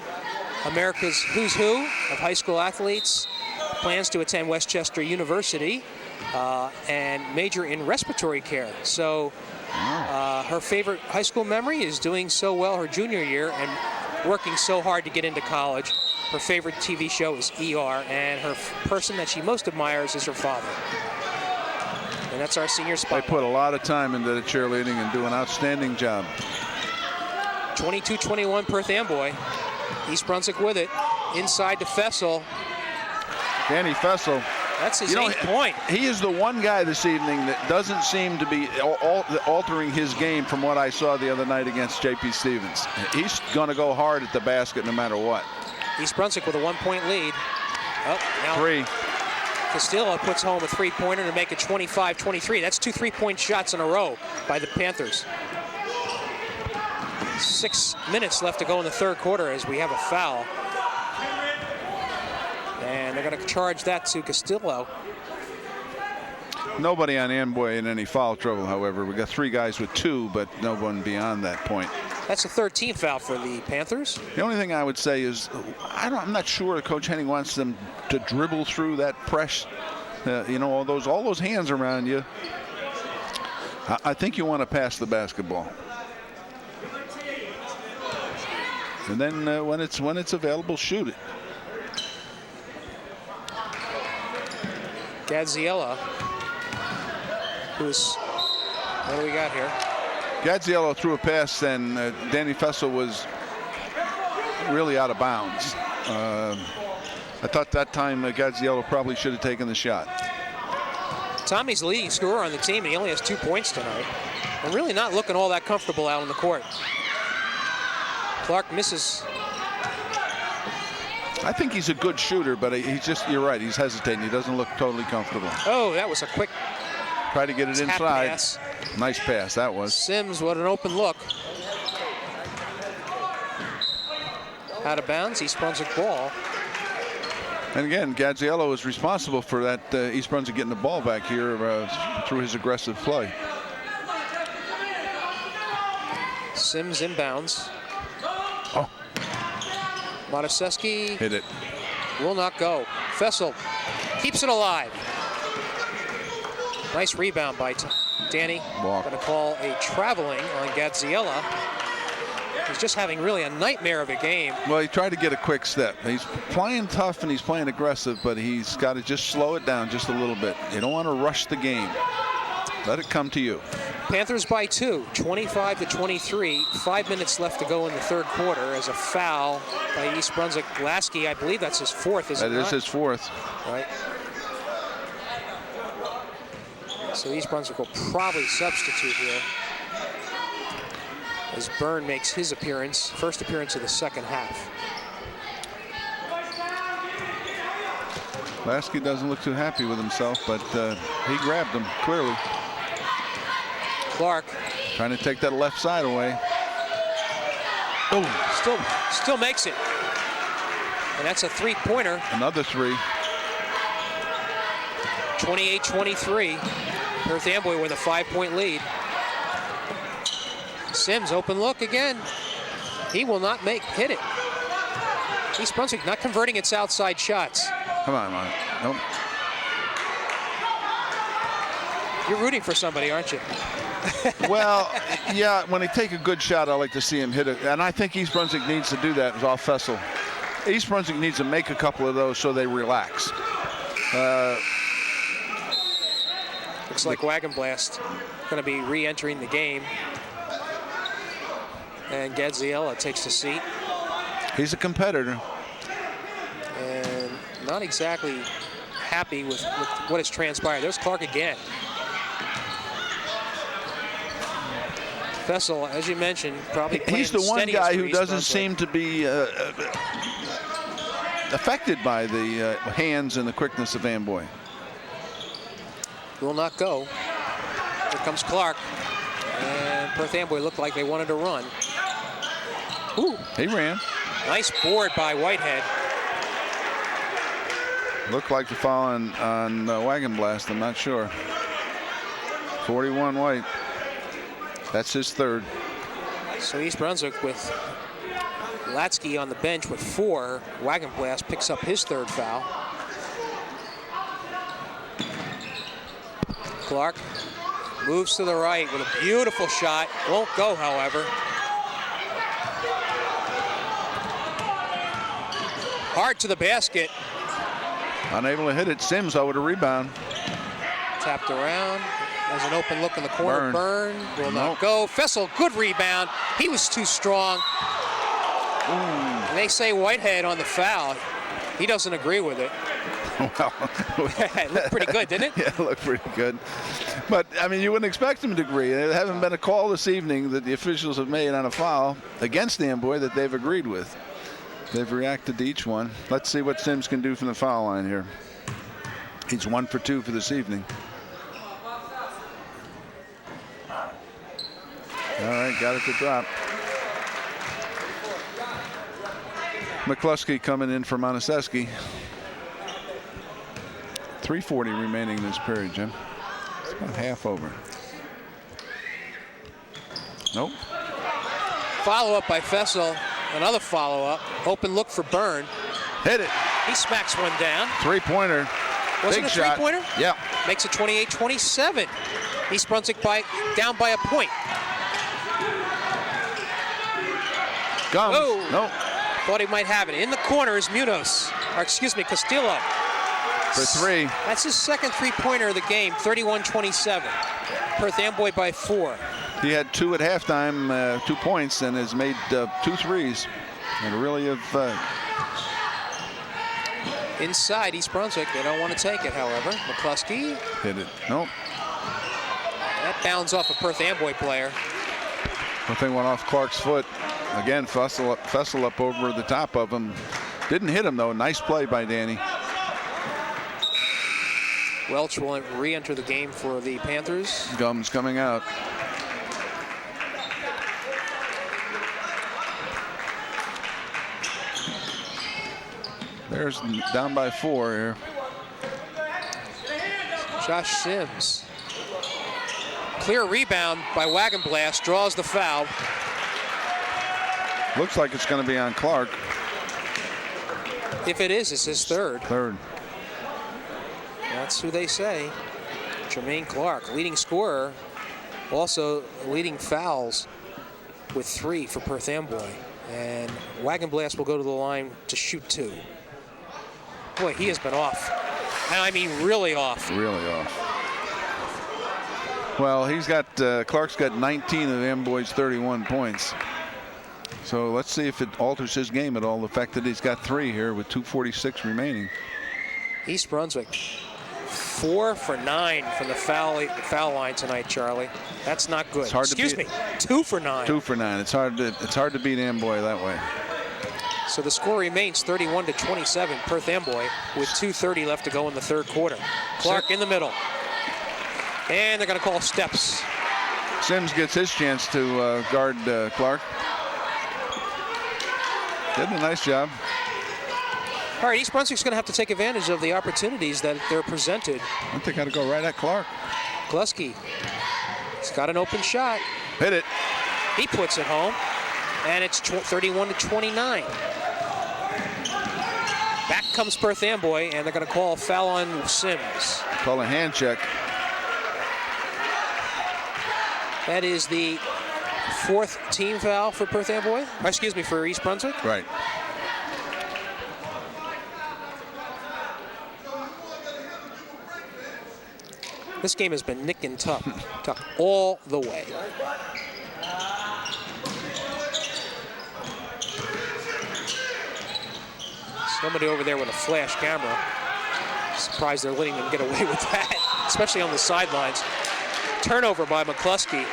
America's who's who of high school athletes, plans to attend Westchester University, and major in respiratory care. So her favorite high school memory is doing so well her junior year and working so hard to get into college. Her favorite TV show is ER, and her person that she most admires is her father. And that's our senior spotlight. They put a lot of time into the cheerleading and do an outstanding job. 22-21 Perth Amboy. East Brunswick with it. Inside to Fessel. Danny Fessel. That's his 8th point. He is the one guy this evening that doesn't seem to be altering his game from what I saw the other night against J.P. Stevens. He's going to go hard at the basket no matter what. East Brunswick with a 1-point lead. Now 3. Castillo puts home a three-pointer to make it 25-23. That's 2 3-point shots in a row by the Panthers. 6 minutes left to go in the third quarter as we have a foul. And they're going to charge that to Castillo. Nobody on Amboy in any foul trouble, however. We got 3 guys with 2, but no one beyond that point. That's the 13th foul for the Panthers. The only thing I would say is I'm not sure Coach Henning wants them to dribble through that press. You know, all those hands around you. I think you want to pass the basketball. And then when it's available, shoot it. Gadziella, what do we got here? Gadziello threw a pass, and Danny Fessel was really out of bounds. I thought that time Gadziello probably should have taken the shot. Tommy's the leading scorer on the team, and he only has 2 points tonight. And really not looking all that comfortable out on the court. Clark misses. I think he's a good shooter, but you're right, he's hesitating. He doesn't look totally comfortable. Oh, that was a quick. Try to get it inside. Pass. Nice pass, that was. Sims, what an open look. Out of bounds, East Brunswick ball. And again, Gadziello is responsible for that East Brunswick getting the ball back here through his aggressive play. Sims inbounds. Oh. Monaseski hit it. Will not go. Fessel keeps it alive. Nice rebound by Danny. Walk. Going to call a traveling on Gadziella. He's just having really a nightmare of a game. Well, he tried to get a quick step. He's playing tough and he's playing aggressive, but he's got to just slow it down just a little bit. You don't want to rush the game. Let it come to you. Panthers by 2, 25-23. 5 minutes left to go in the third quarter as a foul by East Brunswick. Lasky, I believe that's his 4th, isn't it? That is his 4th. Right. So East Brunswick will probably substitute here as Byrne makes his appearance, first appearance of the second half. Lasky doesn't look too happy with himself, but he grabbed him clearly. Clark trying to take that left side away. Oh, still makes it, and that's a three-pointer. Another 3. 28-23. Perth Amboy with a 5-point lead. Sims open look again. He will not hit it. East Brunswick not converting its outside shots. Come on, Monty. Nope. You're rooting for somebody, aren't you? Well, yeah, when they take a good shot, I like to see him hit it. And I think East Brunswick needs to do that off Fessel. East Brunswick needs to make a couple of those so they relax. Looks like Wagon Blast going to be re-entering the game. And Gadziella takes the seat. He's a competitor. And not exactly happy with what has transpired. There's Clark again. Fessel, as you mentioned, probably he's the one guy who doesn't seem to be affected by the hands and the quickness of Amboy. Will not go. Here comes Clark. And Perth Amboy looked like they wanted to run. Ooh. He ran. Nice board by Whitehead. Looked like the foul on Wagon Blast, I'm not sure. 41 White. That's his third. So East Brunswick with Latsky on the bench with 4. Wagon Blast picks up his third foul. Clark moves to the right with a beautiful shot. Won't go, however. Hard to the basket. Unable to hit it. Sims with a rebound. Tapped around. There's an open look in the corner. Byrne will not go. Fessel, good rebound. He was too strong. And they say Whitehead on the foul. He doesn't agree with it. Well, it looked pretty good, didn't it? Yeah, it looked pretty good. But, I mean, you wouldn't expect him to agree. There hasn't been a call this evening that the officials have made on a foul against Amboy that they've agreed with. They've reacted to each one. Let's see what Sims can do from the foul line here. He's 1 for 2 for this evening. All right, got it to drop. McCluskey coming in for Monaseski. 3:40 remaining in this period, Jim. It's about half over. Nope. Follow-up by Fessel. Another follow-up. Open look for Byrne. Hit it. He smacks one down. Three-pointer. Wasn't it a three-pointer? Yeah. Makes it 28-27. East Brunswick down by a point. Gums. Oh. Nope. Thought he might have it. In the corner is Munoz. Or excuse me, Castillo. For 3. That's his second three-pointer of the game, 31-27. Perth Amboy by 4. He had 2 at halftime, 2 points, and has made 2 threes. And really have... Inside East Brunswick, they don't want to take it, however. McCluskey. Hit it. Nope. That bounds off a Perth Amboy player. One thing went off Clark's foot. Again, Fessel up over the top of him. Didn't hit him, though. Nice play by Danny. Welch will re-enter the game for the Panthers. Gums coming out. There's down by 4 here. Josh Sims. Clear rebound by Wagon Blast, draws the foul. Looks like it's going to be on Clark. If it is, it's his third. Third. That's who they say. Jermaine Clark, leading scorer, also leading fouls with 3 for Perth Amboy. And Wagon Blast will go to the line to shoot 2. Boy, he has been off. And I mean really off. Really off. Well, he's got, Clark's got 19 of Amboy's 31 points. So let's see if it alters his game at all. The fact that he's got 3 here with 2:46 remaining. East Brunswick, 4 for 9 from the foul line tonight, Charlie. That's not good. Excuse me, 2 for 9. 2 for 9. It's hard to beat Amboy that way. So the score remains 31-27. Perth Amboy with 2:30 left to go in the third quarter. Clark in the middle. And they're going to call steps. Sims gets his chance to guard Clark. Did a nice job. All right, East Brunswick's going to have to take advantage of the opportunities that they're presented. I think they got to go right at Clark. Glusky. He's got an open shot. Hit it. He puts it home. And it's 31-29. Back comes Perth Amboy, and they're going to call a foul on Sims. Call a hand check. That is the 4th team foul for Perth Amboy. Excuse me, for East Brunswick. Right. This game has been nick and tuck all the way. Somebody over there with a flash camera. Surprised they're letting them get away with that, especially on the sidelines. Turnover by McCluskey.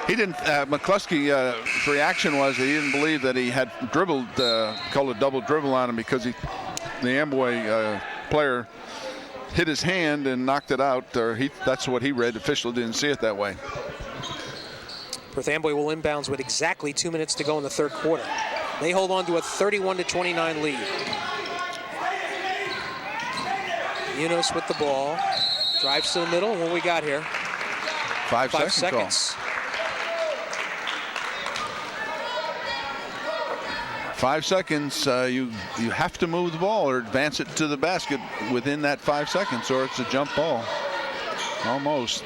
He didn't. McCluskey's reaction was that he didn't believe that he had dribbled, called a double dribble on him because the Amboy player hit his hand and knocked it out. Or that's what he read. The official didn't see it that way. Perth Amboy will inbounds with exactly 2 minutes to go in the 3rd quarter. They hold on to a 31-29 lead. Yunus with the ball, drives to the middle. What we got here? 5 seconds. 5 seconds. You have to move the ball or advance it to the basket within that 5 seconds, or it's a jump ball. Almost.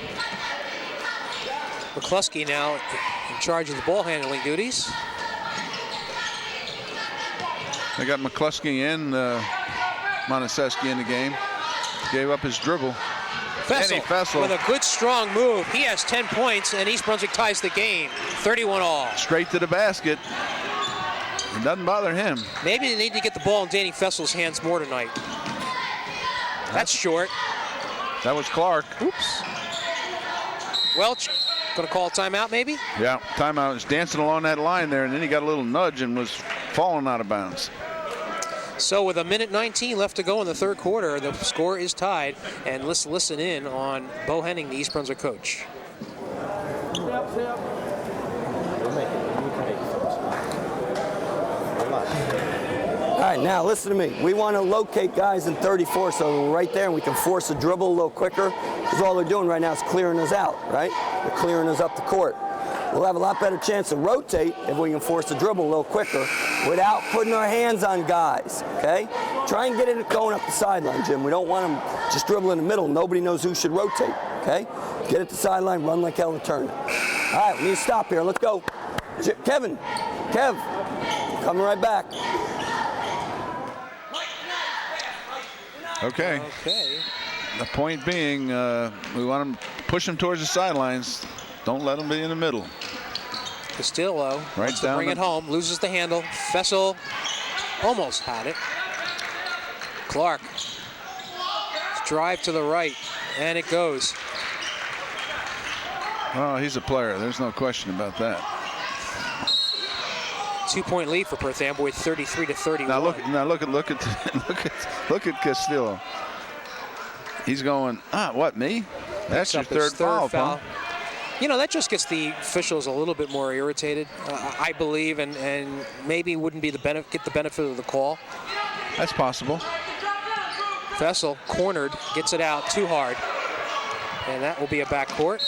McCluskey now in charge of the ball handling duties. They got McCluskey in, Monaseski in the game. Gave up his dribble. Fessel with a good strong move. He has 10 points and East Brunswick ties the game. 31 all. Straight to the basket. It doesn't bother him. Maybe they need to get the ball in Danny Fessel's hands more tonight. That's short. That was Clark. Oops. Welch going to call a timeout maybe? Yeah, timeout. He's dancing along that line there, and then he got a little nudge and was falling out of bounds. So with 1:19 left to go in the 3rd quarter, the score is tied. And let's listen in on Bo Henning, the East Brunswick coach. All right, now listen to me. We want to locate guys in 34 so we're right there and we can force a dribble a little quicker, because all they're doing right now is clearing us out, right? They're clearing us up the court. We'll have a lot better chance to rotate if we can force the dribble a little quicker without putting our hands on guys, okay? Try and get it going up the sideline, Jim. We don't want them just dribble in the middle. Nobody knows who should rotate, okay? Get it to the sideline, run like hell and turn it. All right, we need to stop here. Let's go. Kev, coming right back. Okay. The point being, we want to push them towards the sidelines. Don't let them be in the middle. Castillo wants to bring it home, loses the handle. Fessel almost had it. Clark, drive to the right, and it goes. Oh, he's a player. There's no question about that. 2-point lead for Perth Amboy, 33-31. Look at Castillo. He's going, what, me? That's your third foul, Pump. You know, that just gets the officials a little bit more irritated, I believe, and maybe wouldn't be get the benefit of the call. That's possible. Fessel cornered, gets it out too hard, and that will be a backcourt.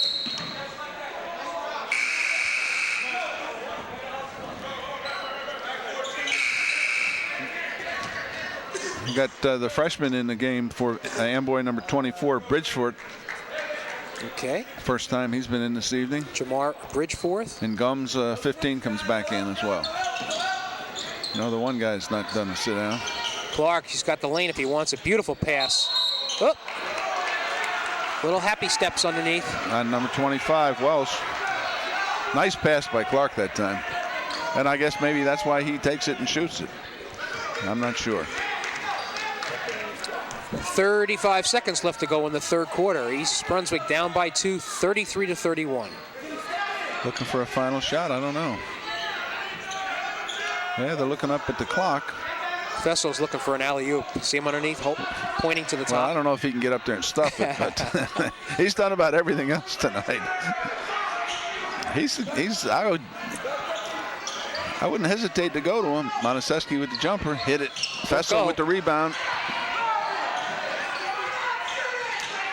You got the freshman in the game for Amboy, number 24, Bridgeford. Okay. First time he's been in this evening. Jamar Bridgeforth. And Gums, 15, comes back in as well. No, the one guy's not done to sit down. Clark, he's got the lane if he wants a beautiful pass. Oh. Little happy steps underneath. On number 25, Welsh. Nice pass by Clark that time. And I guess maybe that's why he takes it and shoots it. I'm not sure. 35 seconds left to go in the 3rd quarter. East Brunswick down by 2, 33-31. Looking for a final shot? I don't know. Yeah, they're looking up at the clock. Fessel's looking for an alley-oop. See him underneath, pointing to the top. Well, I don't know if he can get up there and stuff it, but he's done about everything else tonight. I wouldn't hesitate to go to him. Monaseski with the jumper, hit it. Fessel with the rebound.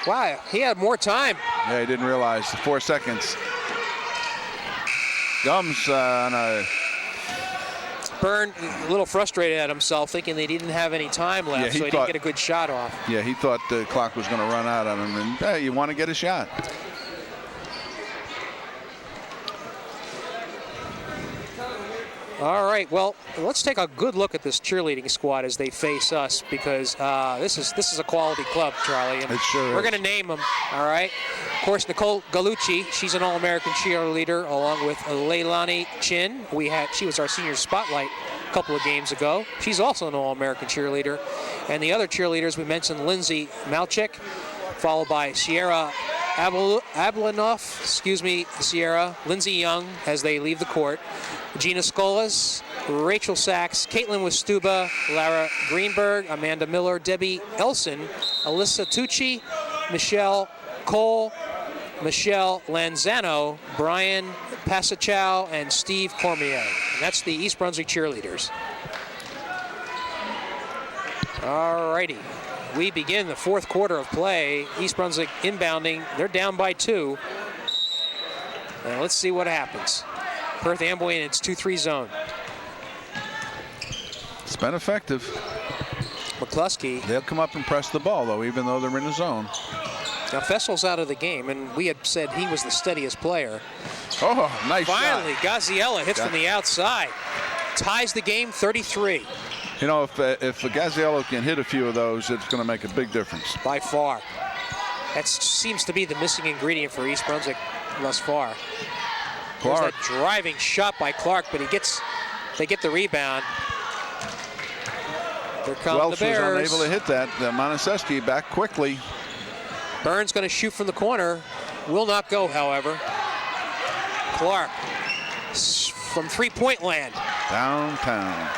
Wow, he had more time. Yeah, he didn't realize the 4 seconds. Gums on a Byrne a little frustrated at himself, thinking they didn't have any time left, so he didn't get a good shot off. Yeah, he thought the clock was going to run out on him, and hey, you want to get a shot. All right, well, let's take a good look at this cheerleading squad as they face us, because this is a quality club, Charlie. And it sure we're is. going to name them, all right? Of course, Nicole Galucci, she's an All-American cheerleader, along with Leilani Chin. She was our senior spotlight a couple of games ago. She's also an All-American cheerleader. And the other cheerleaders, we mentioned Lindsay Malchik, followed by Sierra Ablanoff, Sierra, Lindsay Young as they leave the court, Gina Skolas, Rachel Sachs, Caitlin Westuba, Lara Greenberg, Amanda Miller, Debbie Elson, Alyssa Tucci, Michelle Cole, Michelle Lanzano, Brian Pasachow, and Steve Cormier. And that's the East Brunswick cheerleaders. All righty. We begin the fourth quarter of play. East Brunswick inbounding. They're down by 2. And let's see what happens. Perth Amboy in its 2-3 zone. It's been effective. McCluskey. They'll come up and press the ball, though, even though they're in the zone. Now, Fessel's out of the game, and we had said he was the steadiest player. Oh, nice Finally, shot. Gaziella hits from the outside. Ties the game 33. You know, if Gaziello can hit a few of those, it's going to make a big difference. By far. That seems to be the missing ingredient for East Brunswick thus far. There's that driving shot by Clark, but they get the rebound. Here come Welch the Bears. was unable to hit that. Monaseski back quickly. Burns going to shoot from the corner. Will not go, however. Clark from three-point land. Downtown.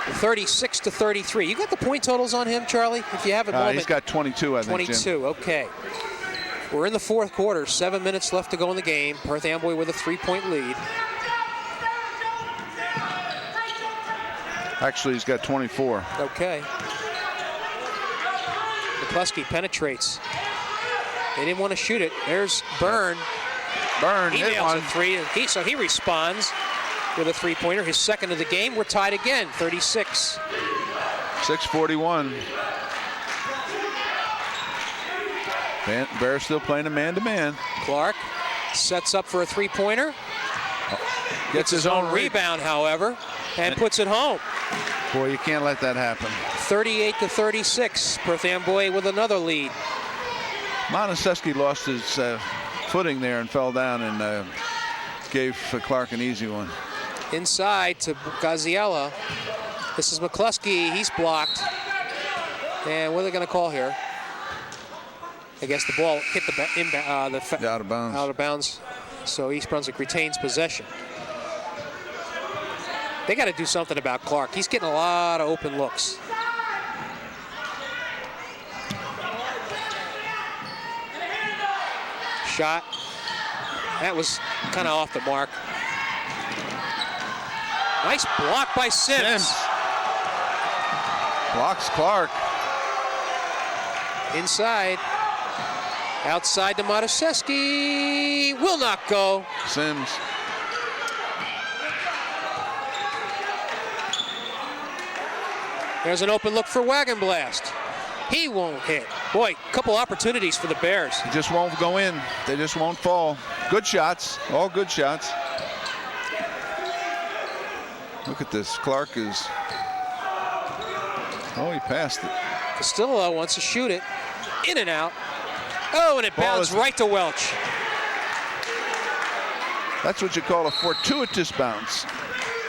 36-33. You got the point totals on him, Charlie? If you have a moment. He's got 22, I think, 22, Jim. okay. We're in the fourth quarter. 7 minutes left to go in the game. Perth Amboy with a 3-point lead. Actually, he's got 24. Okay. McCluskey penetrates. They didn't want to shoot it. There's Byrne. Byrne He hit nails one. a three. So he responds with a three-pointer. His second of the game. We're tied again, 36. 6:41. Bears still playing a man-to-man. Clark sets up for a three-pointer. Gets his own rebound, however, and puts it home. Boy, you can't let that happen. 38-36. Perth Amboy with another lead. Monaseski lost his footing there and fell down and gave Clark an easy one. Inside to Gaziella. This is McCluskey. He's blocked. And what are they going to call here? I guess the ball hit the out of bounds. Out of bounds. So East Brunswick retains possession. They got to do something about Clark. He's getting a lot of open looks. Shot. That was kind of off the mark. Nice block by Sims. Blocks Clark. Inside. Outside to Matuszewski. Will not go. Sims. There's an open look for Wagon Blast. He won't hit. Boy, a couple opportunities for the Bears. He just won't go in. They just won't fall. Good shots. All good shots. Look at this. Clark is... Oh, he passed it. Castillo wants to shoot it. In and out. Oh, and it bounced right to Welch. That's what you call a fortuitous bounce.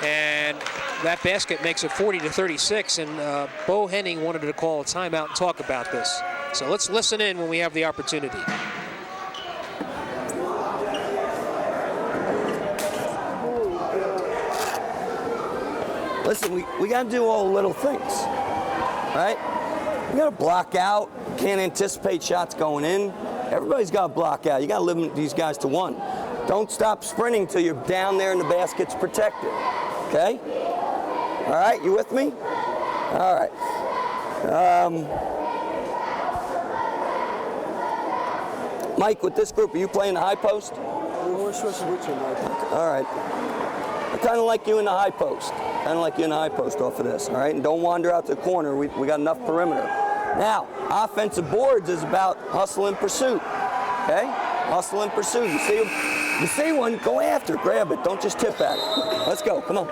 And that basket makes it 40-36, and Bo Henning wanted to call a timeout and talk about this. So let's listen in when we have the opportunity. Listen, we got to do all the little things, right? We got to block out. Can't anticipate shots going in. Everybody's got to block out. You got to limit these guys to one. Don't stop sprinting till you're down there and the basket's protected. Okay? All right, you with me? All right. Mike, with this group, are you playing the high post? We're switching with you, Mike. All right. kind of like you in the high post. Kind of like you in the high post off of this, all right? And don't wander out to the corner. We got enough perimeter. Now, offensive boards is about hustle and pursuit, okay? Hustle and pursuit. You see one, go after, grab it. Don't just tip at it. Let's go, come on.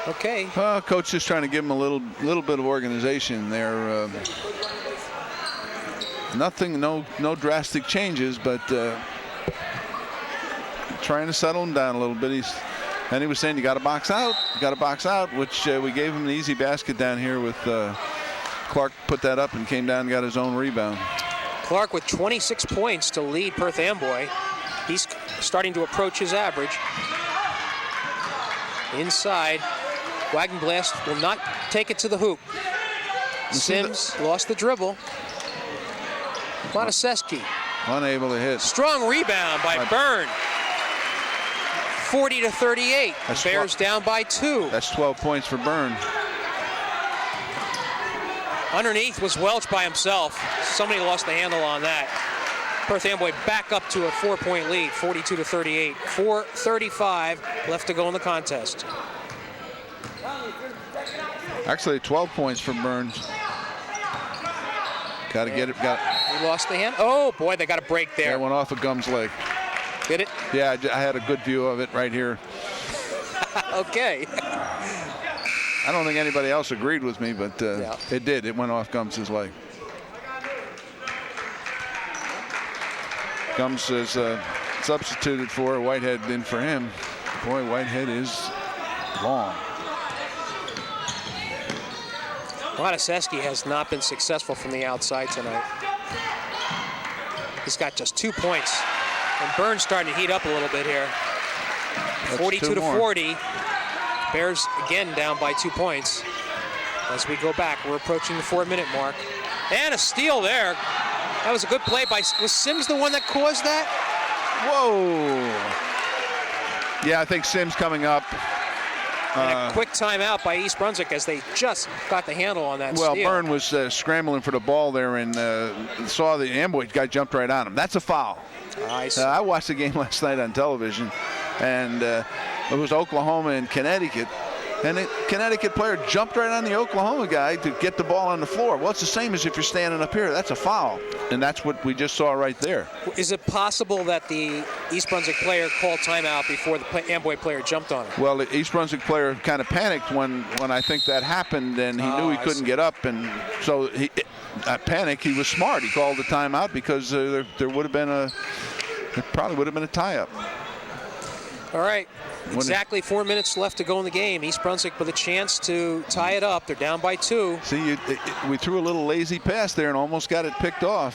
Okay. Coach just trying to give him a little bit of organization there. Nothing, no drastic changes, but trying to settle him down a little bit. And he was saying, you got to box out, which we gave him an easy basket down here with Clark put that up and came down and got his own rebound. Clark with 26 points to lead Perth Amboy. He's starting to approach his average. Inside, Wagon Blast will not take it to the hoop. Sims lost the dribble. Monaseski unable to hit. Strong rebound by Byrne. 40-38. Bears down by 2. That's 12 points for Byrne. Underneath was Welch by himself. Somebody lost the handle on that. Perth Amboy back up to a 4-point lead, 42-38. 4:35 left to go in the contest. Actually, 12 points for Byrne. Got to get it. He lost the hand. Oh boy, they got a break there. That went off of Gum's leg. Did it? Yeah, I had a good view of it right here. Okay. I don't think anybody else agreed with me, but yeah. It did. It went off Gums' leg. Gums is substituted for Whitehead in for him. Boy, Whitehead is long. Monaseski has not been successful from the outside tonight. He's got just 2 points. And Byrne's starting to heat up a little bit here. 42-40. Bears again down by 2 points. As we go back, we're approaching the 4-minute mark. And a steal there. That was a good play by, was Sims the one that caused that? Whoa. Yeah, I think Sims coming up. And a quick timeout by East Brunswick as they just got the handle on that steal. Well, Byrne was scrambling for the ball there and saw the Amboy guy jumped right on him. That's a foul. I watched the game last night on television, and it was Oklahoma and Connecticut. And the Connecticut player jumped right on the Oklahoma guy to get the ball on the floor. Well, it's the same as if you're standing up here. That's a foul. And that's what we just saw right there. Is it possible that the East Brunswick player called timeout before the Amboy player jumped on him? Well, the East Brunswick player kind of panicked when I think that happened, and he knew he couldn't get up. And so he panicked. He was smart. He called the timeout because there would have been it probably would have been a tie-up. All right. Exactly 4 minutes left to go in the game. East Brunswick with a chance to tie it up. They're down by 2. See, we threw a little lazy pass there and almost got it picked off.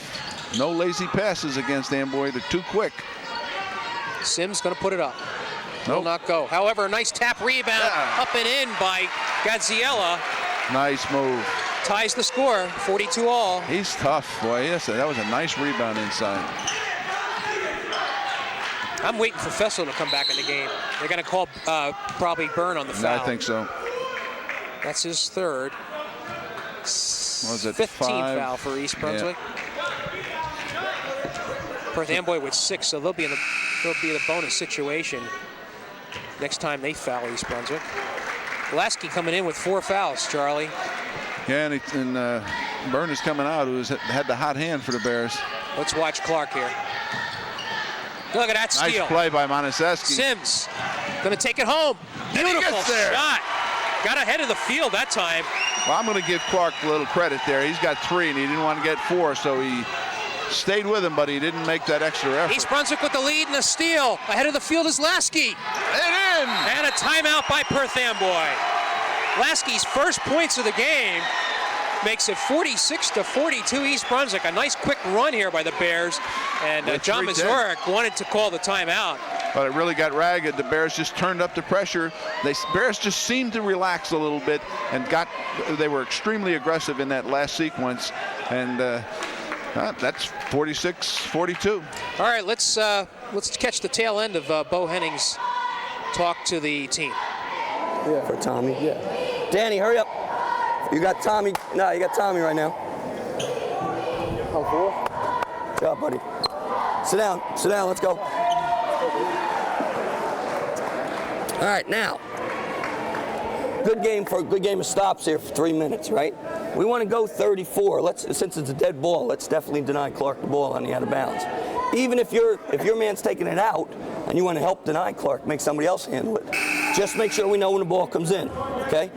No lazy passes against Amboy. They're too quick. Sims going to put it up. Nope. Will not go. However, a nice tap rebound up and in by Gaziella. Nice move. Ties the score, 42-all. He's tough, boy. Yes, that was a nice rebound inside. I'm waiting for Fessel to come back in the game. They're going to call probably Byrne on the foul. I think so. That's his third. Was it 15th 5? foul for East Brunswick. Yeah. Perth Amboy with 6, so they'll be in the bonus situation next time they foul East Brunswick. Lasky coming in with 4 fouls, Charlie. Yeah, and Byrne is coming out, who's had the hot hand for the Bears. Let's watch Clark here. Look at that steal. Nice play by Monaseski. Sims going to take it home. Beautiful shot. Got ahead of the field that time. Well, I'm going to give Clark a little credit there. He's got 3, and he didn't want to get 4, so he stayed with him, but he didn't make that extra effort. East Brunswick with the lead and a steal. Ahead of the field is Lasky. And in! And a timeout by Perth Amboy. Lasky's first points of the game makes it 46-42 East Brunswick. A nice quick run here by the Bears. And John Mazurek wanted to call the timeout. But it really got ragged. The Bears just turned up the pressure. Bears just seemed to relax a little bit and they were extremely aggressive in that last sequence. And that's 46-42. All right, let's catch the tail end of Bo Henning's talk to the team. Yeah, for Tommy. Yeah. Danny, hurry up. You got Tommy. No, you got Tommy right now. Good job, buddy. Sit down. Sit down. Let's go. All right, now, good game of stops here for 3 minutes, right? We want to go 34. Since it's a dead ball, let's definitely deny Clark the ball on the out of bounds. Even if your man's taking it out and you want to help deny Clark, make somebody else handle it. Just make sure we know when the ball comes in, okay?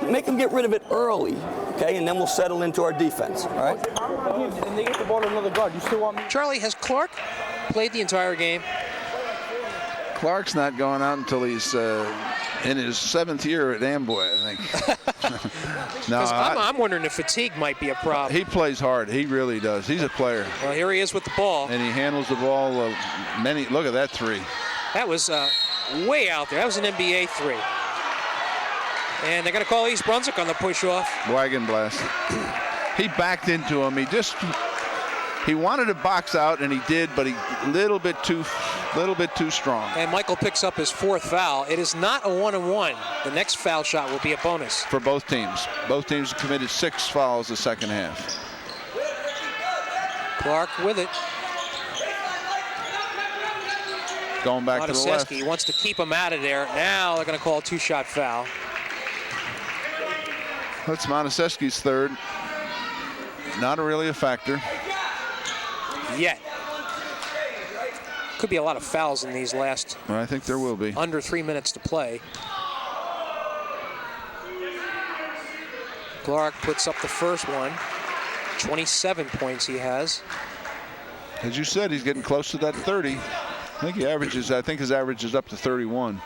Make them get rid of it early, okay? And then we'll settle into our defense, all right? And they get the ball to another guard. You still want me? Charlie, has Clark played the entire game? Clark's not going out until he's in his 7th year at Amboy, I think. No, I'm wondering if fatigue might be a problem. He plays hard. He really does. He's a player. Well, here he is with the ball. And he handles the ball look at that 3. That was way out there. That was an NBA 3. And they're going to call East Brunswick on the push-off. Wagon blast. He backed into him. He wanted to box out, and he did, but he little bit too strong. And Michael picks up his 4th foul. It is not a 1-on-1. The next foul shot will be a bonus. For both teams. Both teams committed 6 fouls the second half. Clark with it. Going back to the left. He wants to keep him out of there. Now they're going to call a 2-shot foul. That's Montesesqui's 3rd. Not really a factor. Yet. Could be a lot of fouls in these last. Well, I think there will be. Under 3 minutes to play. Clark puts up the first one. 27 points he has. As you said, he's getting close to that 30. I think his average is up to 31.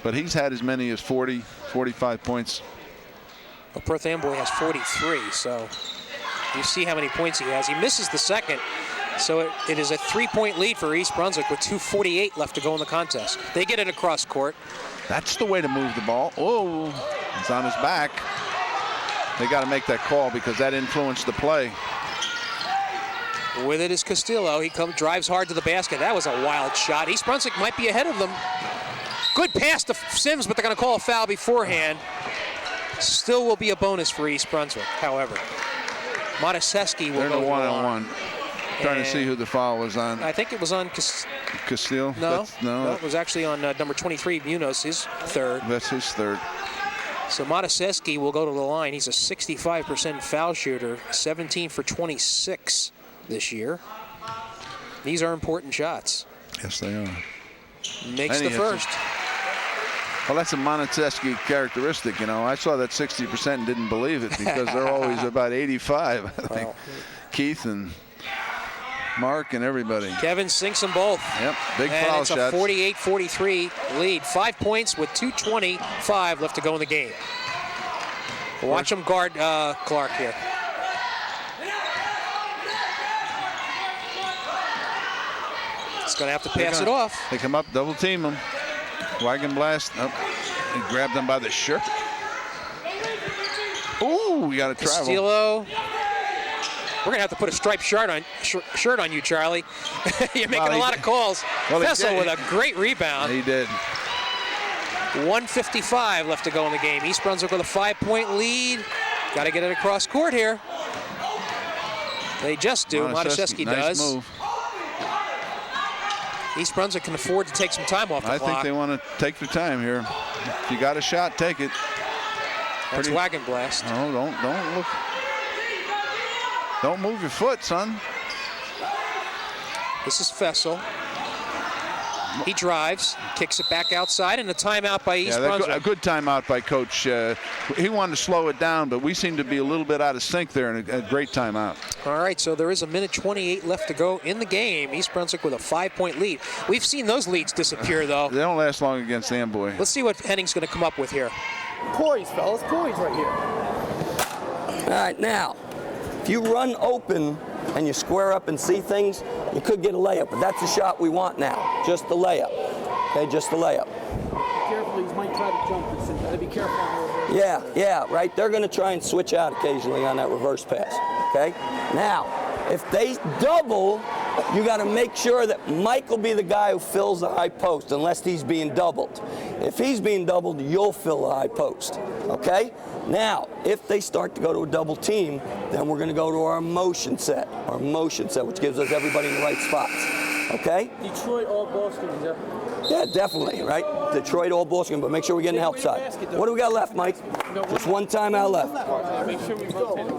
But he's had as many as 40, 45 points. Well, Perth Amboy has 43, so you see how many points he has. He misses the second, so it is a 3-point lead for East Brunswick with 2:48 left to go in the contest. They get it across court. That's the way to move the ball. Oh, it's on his back. They got to make that call because that influenced the play. With it is Castillo. He drives hard to the basket. That was a wild shot. East Brunswick might be ahead of them. Good pass to Sims, but they're going to call a foul beforehand. Still will be a bonus for East Brunswick, however. Monteseschi will go one-on-one. Trying to see who the foul was on. I think it was on Castillo? No, it was actually on number 23, Munoz, his 3rd. That's his 3rd. So Monteseschi will go to the line. He's a 65% foul shooter, 17 for 26 this year. These are important shots. Yes, they are. Makes the first. Well, that's a Monteseschi characteristic, you know. I saw that 60% and didn't believe it because they're always about 85, I think. Well, Keith and Mark and everybody. Kevin sinks them both. Yep, big foul shots. And it's a 48-43 lead. 5 points with 2:25 left to go in the game. Watch him guard Clark here. He's going to have to pass it off. They come up, double team him. Wagon blast. Oh, he grabbed him by the shirt. Ooh, we got to travel. Castillo. We're going to have to put a striped shirt on you, Charlie. You're making a lot of calls. Fessel with a great rebound. He did. 1:55 left to go in the game. East Brunswick with a 5-point lead. Got to get it across court here. They just do. Monteseschi does. Nice move. East Brunswick can afford to take some time off the clock. I think they want to take their time here. If you got a shot, take it. That's wagon blast. Oh, don't look. Don't move your foot, son. This is Fessel. He drives, kicks it back outside, and a timeout by East Brunswick. A good timeout by Coach. He wanted to slow it down, but we seem to be a little bit out of sync there, and a great timeout. All right, so there is 1:28 left to go in the game. East Brunswick with a 5-point lead. We've seen those leads disappear, though. They don't last long against Amboy. Let's see what Henning's going to come up with here. Poise, fellas, poise right here. All right, now, if you run open and you square up and see things, you could get a layup, but that's the shot we want now. Just the layup. Okay, just the layup. Careful, he might try to jump this. Gotta be careful on the Yeah, right. They're going to try and switch out occasionally on that reverse pass. Okay? Now, if they double, you got to make sure that Mike will be the guy who fills the high post unless he's being doubled. If he's being doubled, you'll fill the high post. Okay? Now, if they start to go to a double team, then we're going to go to our motion set, which gives us everybody in the right spots. Okay? Detroit all Boston. Yeah, definitely, right? Detroit all Boston, but make sure we get in the help side. What do we got left, Mike? Just one timeout left. Make sure we rotate.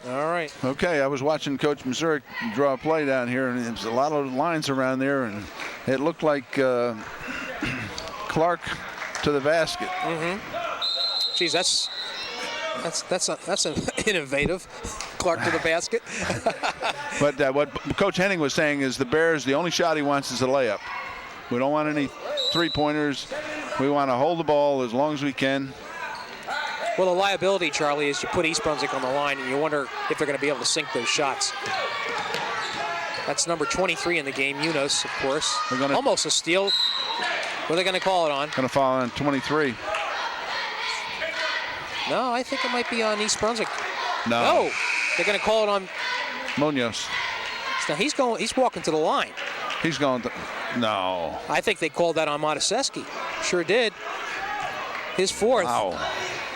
All right. Okay, I was watching Coach Mazurek draw a play down here, and there's a lot of lines around there, and it looked like Clark to the basket. Geez, that's an innovative. Clark to the basket. But what Coach Henning was saying is the Bears, the only shot he wants is a layup. We don't want any three-pointers. We want to hold the ball as long as we can. Well, the liability, Charlie, is you put East Brunswick on the line, and you wonder if they're going to be able to sink those shots. That's number 23 in the game, Yunus, of course. Almost a steal. What are they going to call it on? Going to fall on 23. No, I think it might be on East Brunswick. No. They're going to call it on Munoz. Now he's walking to the line. He's going to. No. I think they called that on Mataseski. Sure did. His fourth. Wow.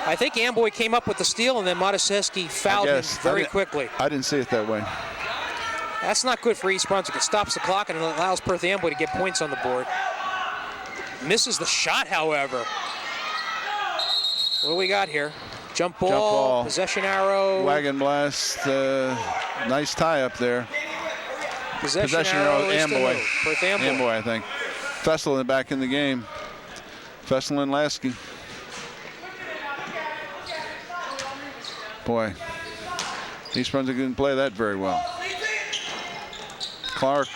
I think Amboy came up with the steal, and then Mataseski fouled him very quickly. I didn't see it that way. That's not good for East Brunswick. It stops the clock and it allows Perth Amboy to get points on the board. Misses the shot, however. What do we got here? Jump ball, possession arrow. Wagon blast, nice tie up there. Possession arrow, Amboy. Perth Amboy. Amboy, I think. Fesselin back in the game. Fesselin and Lasky. Boy, East Brunswick didn't play that very well. Clark.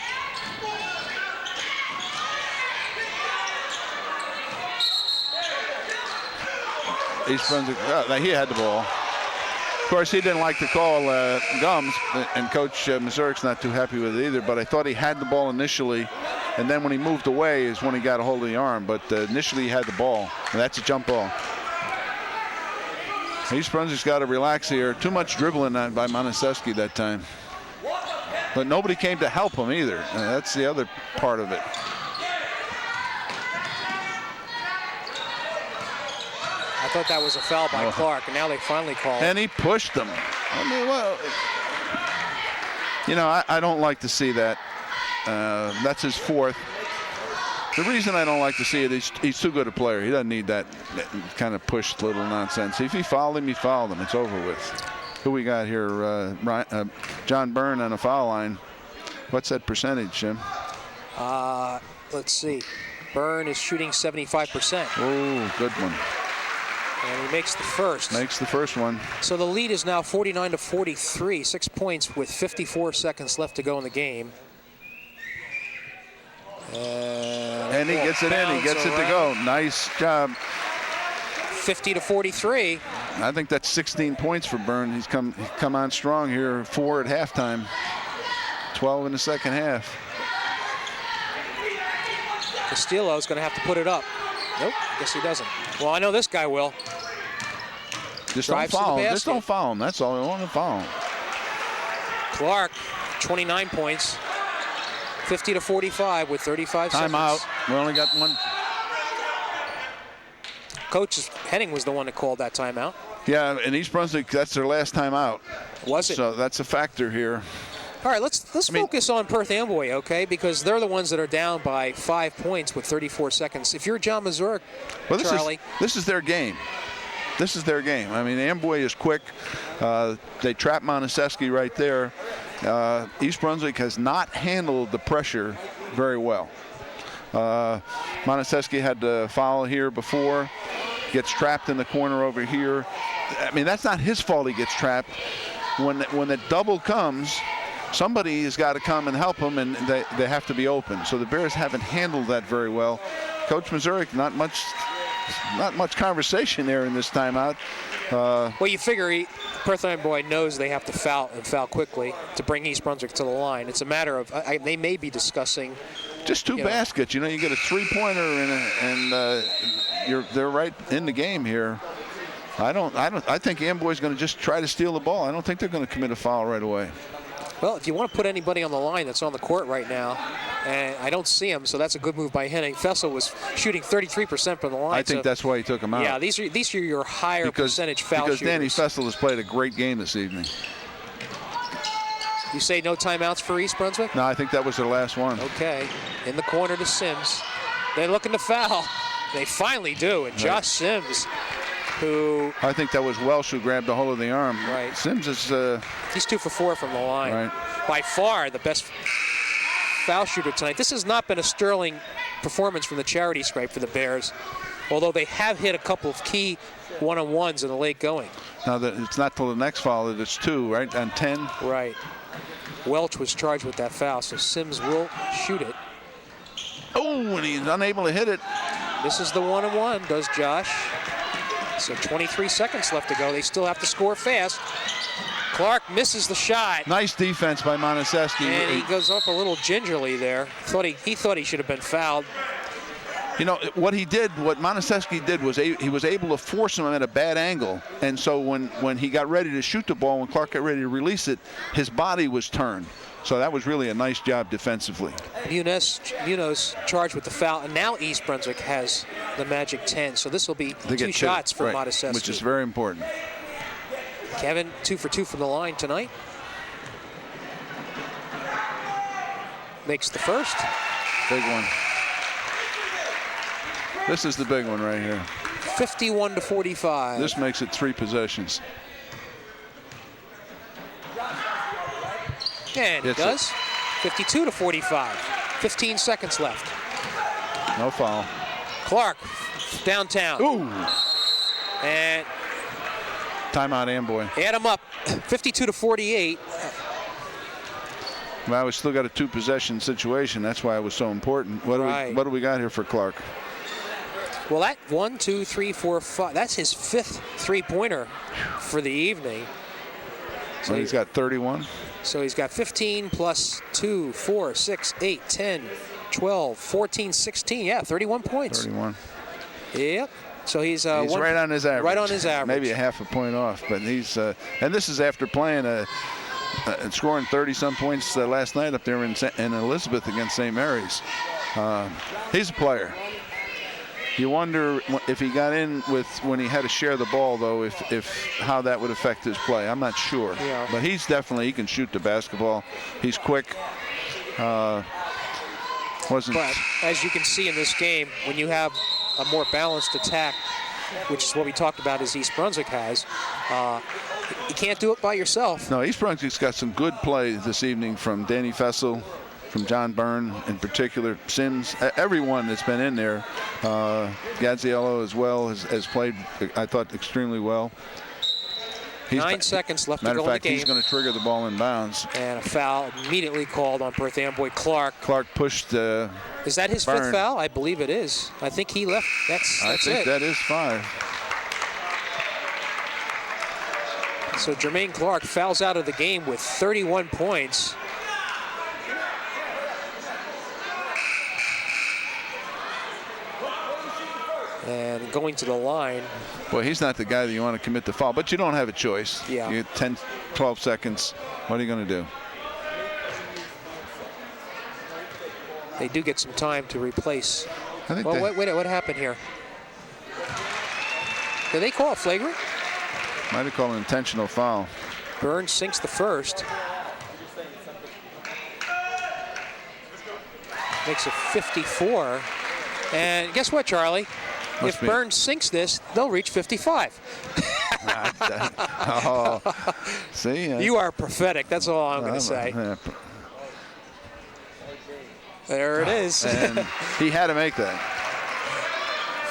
East Brunswick, he had the ball. Of course, he didn't like to call Gums, and Coach Mazurik's not too happy with it either, but I thought he had the ball initially, and then when he moved away is when he got a hold of the arm, but initially he had the ball, and that's a jump ball. East Brunswick's got to relax here. Too much dribbling by Manaseski that time. But nobody came to help him either. That's the other part of it. I thought that was a foul by Clark, and now they finally call it. And he pushed him. I mean, well, you know, I don't like to see that. That's his fourth. The reason I don't like to see it is he's too good a player. He doesn't need that kind of pushed little nonsense. If he fouled him, he fouled him. It's over with. Who we got here? John Byrne on a foul line. What's that percentage, Jim? Let's see. Byrne is shooting 75%. Oh, good one. And he makes the first. Makes the first one. So the lead is now 49-43, 6 points with 54 seconds left to go in the game. And he gets it in. He gets it to go. Nice job. 50-43. I think that's 16 points for Byrne. He's come on strong here. 4 at halftime. 12 in the second half. Castillo's going to have to put it up. Nope, guess he doesn't. Well, I know this guy will. Just don't foul him. Just don't foul him. That's all. We want to foul him. Clark, 29 points. 50-45 with 35 seconds. Timeout. We only got one. Coach Henning was the one that called that timeout. Yeah, in East Brunswick, that's their last timeout. Was it? So that's a factor here. All right, let's focus on Perth Amboy, okay? Because they're the ones that are down by 5 points with 34 seconds. If you're John Mazurek, Charlie. This is their game. This is their game. I mean, Amboy is quick. They trap Manaseski right there. East Brunswick has not handled the pressure very well. Manaseski had to foul here before. Gets trapped in the corner over here. I mean, that's not his fault he gets trapped. When the double comes, somebody has got to come and help him, and they have to be open. So the Bears haven't handled that very well. Coach Mazurek, not much conversation there in this timeout. Well, you figure Perth Amboy knows they have to foul and foul quickly to bring East Brunswick to the line. It's a matter of they may be discussing just two baskets. You know, you get a three-pointer and they're right in the game here. I think Amboy's going to just try to steal the ball. I don't think they're going to commit a foul right away. Well, if you want to put anybody on the line that's on the court right now, and I don't see him, so that's a good move by Henning. Fessel was shooting 33% from the line. I think that's why he took him out. Yeah, these are your higher percentage foul shooters. Because Danny Fessel has played a great game this evening. You say no timeouts for East Brunswick? No, I think that was their last one. Okay. In the corner to Sims. They're looking to foul. They finally do. And Josh Sims, who... I think that was Welsh who grabbed a hold of the arm. Right. Sims is... he's 2 for 4 from the line. Right. By far the best foul shooter tonight. This has not been a sterling performance from the charity stripe for the Bears, although they have hit a couple of key one-on-ones in the late going. Now, it's not till the next foul that it's 2, right? On 10. Right. Welch was charged with that foul, so Sims will shoot it. Oh, and he's unable to hit it. This is the one-on-one, does Josh. So 23 seconds left to go. They still have to score fast. Clark misses the shot. Nice defense by Monaseski. And he goes up a little gingerly there. He thought he should have been fouled. You know, what Monaseski did was he was able to force him at a bad angle. And so when he got ready to shoot the ball, when Clark got ready to release it, his body was turned. So that was really a nice job defensively. Munoz charged with the foul, and now East Brunswick has the magic 10. So this will be 2 shots for Monaseski. Which is very important. Kevin, 2 for 2 from the line tonight. Makes the first. Big one. This is the big one right here. 51-45. This makes it 3 possessions. And it does. 52-45. 15 seconds left. No foul. Clark, downtown. Ooh. And timeout, Amboy. Add them up. 52-48. Well, we still got a 2-possession situation. That's why it was so important. What do we got here for Clark? Well, that 1, 2, 3, 4, 5. That's his 5th three-pointer for the evening. So he's got 31. So he's got 15 plus 2, 4, 6, 8, 10, 12, 14, 16. Yeah, 31 points. 31. Yep. So he's right on his average. Right on his average. Maybe a half a point off, but he's and this is after playing and scoring 30-some points last night up there in Elizabeth against St. Mary's. He's a player. You wonder if he got in with when he had to share the ball, though, if how that would affect his play. I'm not sure. Yeah. But he can shoot the basketball. He's quick. But as you can see in this game, when you have a more balanced attack, which is what we talked about as East Brunswick has, you can't do it by yourself. No, East Brunswick's got some good play this evening from Danny Fessel, from John Byrne in particular, Sims, everyone that's been in there. Gaziello as well has played, I thought, extremely well. 9 seconds left to go in the game. Matter of fact, he's going to trigger the ball in bounds. And a foul immediately called on Perth Amboy. Clark pushed Is that his Byrne. 5th foul? I believe it is. I think he left. I think that is 5. So Jermaine Clark fouls out of the game with 31 points. And going to the line. Boy, he's not the guy that you want to commit the foul, but you don't have a choice. Yeah. You get 10, 12 seconds. What are you going to do? They do get some time to replace. I think wait, what happened here? Did they call a flagrant? Might have called an intentional foul. Burns sinks the first. Makes it 54. And guess what, Charlie? If Burns sinks this, they'll reach 55. Oh, see? You are prophetic. That's all I'm going to say. There it is. And he had to make that.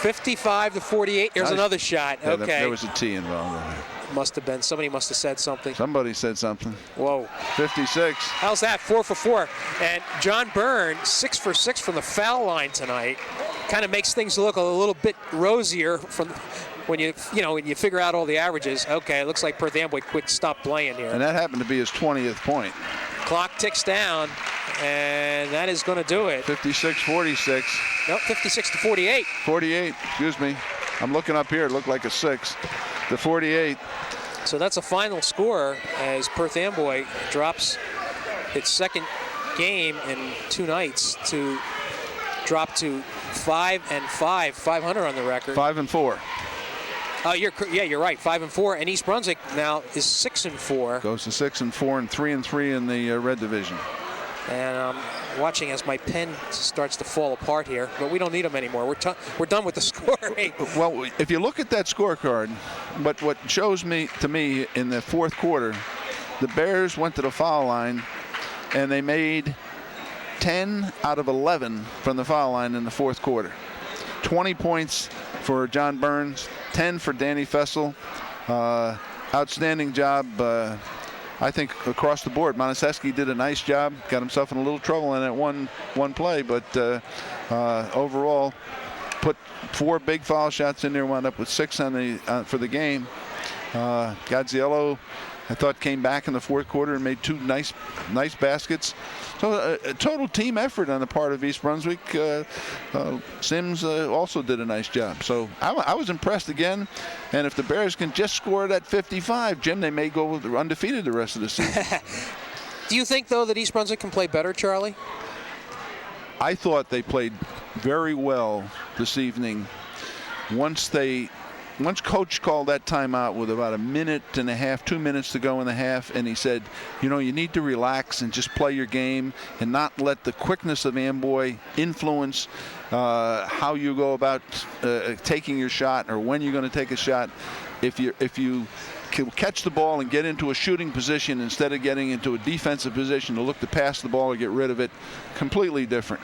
55-48. Here's another shot. Yeah, okay. There was a T involved. Must have been. Somebody must have said something. Somebody said something. Whoa. 56. How's that? 4 for 4. And John Byrne, 6 for 6 from the foul line tonight. Kind of makes things look a little bit rosier from when you figure out all the averages. Okay, it looks like Perth Amboy stopped playing here. And that happened to be his 20th point. Clock ticks down, and that is going to do it. 56-46. Nope, 56-48. 48, excuse me. I'm looking up here. It looked like a 6. The 48. So that's a final score as Perth Amboy drops its second game in 2 nights to drop to 5-5, 500 on the record. 5-4. You're right. 5-4, and East Brunswick now is 6-4. Goes to 6-4 and 3-3 in the red division. And watching as my pen starts to fall apart here, but we don't need them anymore. We're done with the scoring. Well, if you look at that scorecard, but what shows to me in the fourth quarter, the Bears went to the foul line, and they made 10 out of 11 from the foul line in the fourth quarter. 20 points for John Burns, 10 for Danny Fessel. Outstanding job, I think, across the board. Montesesky did a nice job, got himself in a little trouble in that one play, but overall put 4 big foul shots in there, wound up with 6 for the game. Gadziello, I thought, came back in the fourth quarter and made 2 nice baskets. So a total team effort on the part of East Brunswick. Sims also did a nice job. So I was impressed again. And if the Bears can just score that 55, Jim, they may go undefeated the rest of the season. Do you think, though, that East Brunswick can play better, Charlie? I thought they played very well this evening. Once Coach called that timeout with about 1.5 minutes, 2 minutes to go in the half, and he said, you need to relax and just play your game and not let the quickness of Amboy influence how you go about taking your shot or when you're going to take a shot. If you can catch the ball and get into a shooting position instead of getting into a defensive position to look to pass the ball or get rid of it, completely different.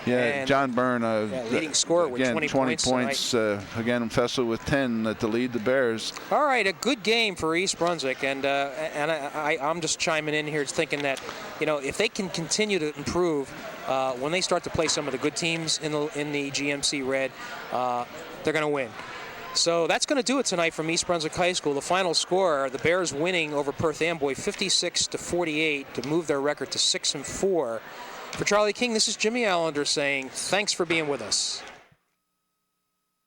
Yeah, and John Byrne, leading scorer with 20 points. Again, Fessel with 10 to lead the Bears. All right, a good game for East Brunswick, and I'm just chiming in here thinking that, if they can continue to improve when they start to play some of the good teams in the GMC Red, they're going to win. So that's going to do it tonight from East Brunswick High School. The final score, the Bears winning over Perth Amboy 56-48 to move their record to 6-4. For Charlie King, this is Jimmy Allinder saying thanks for being with us.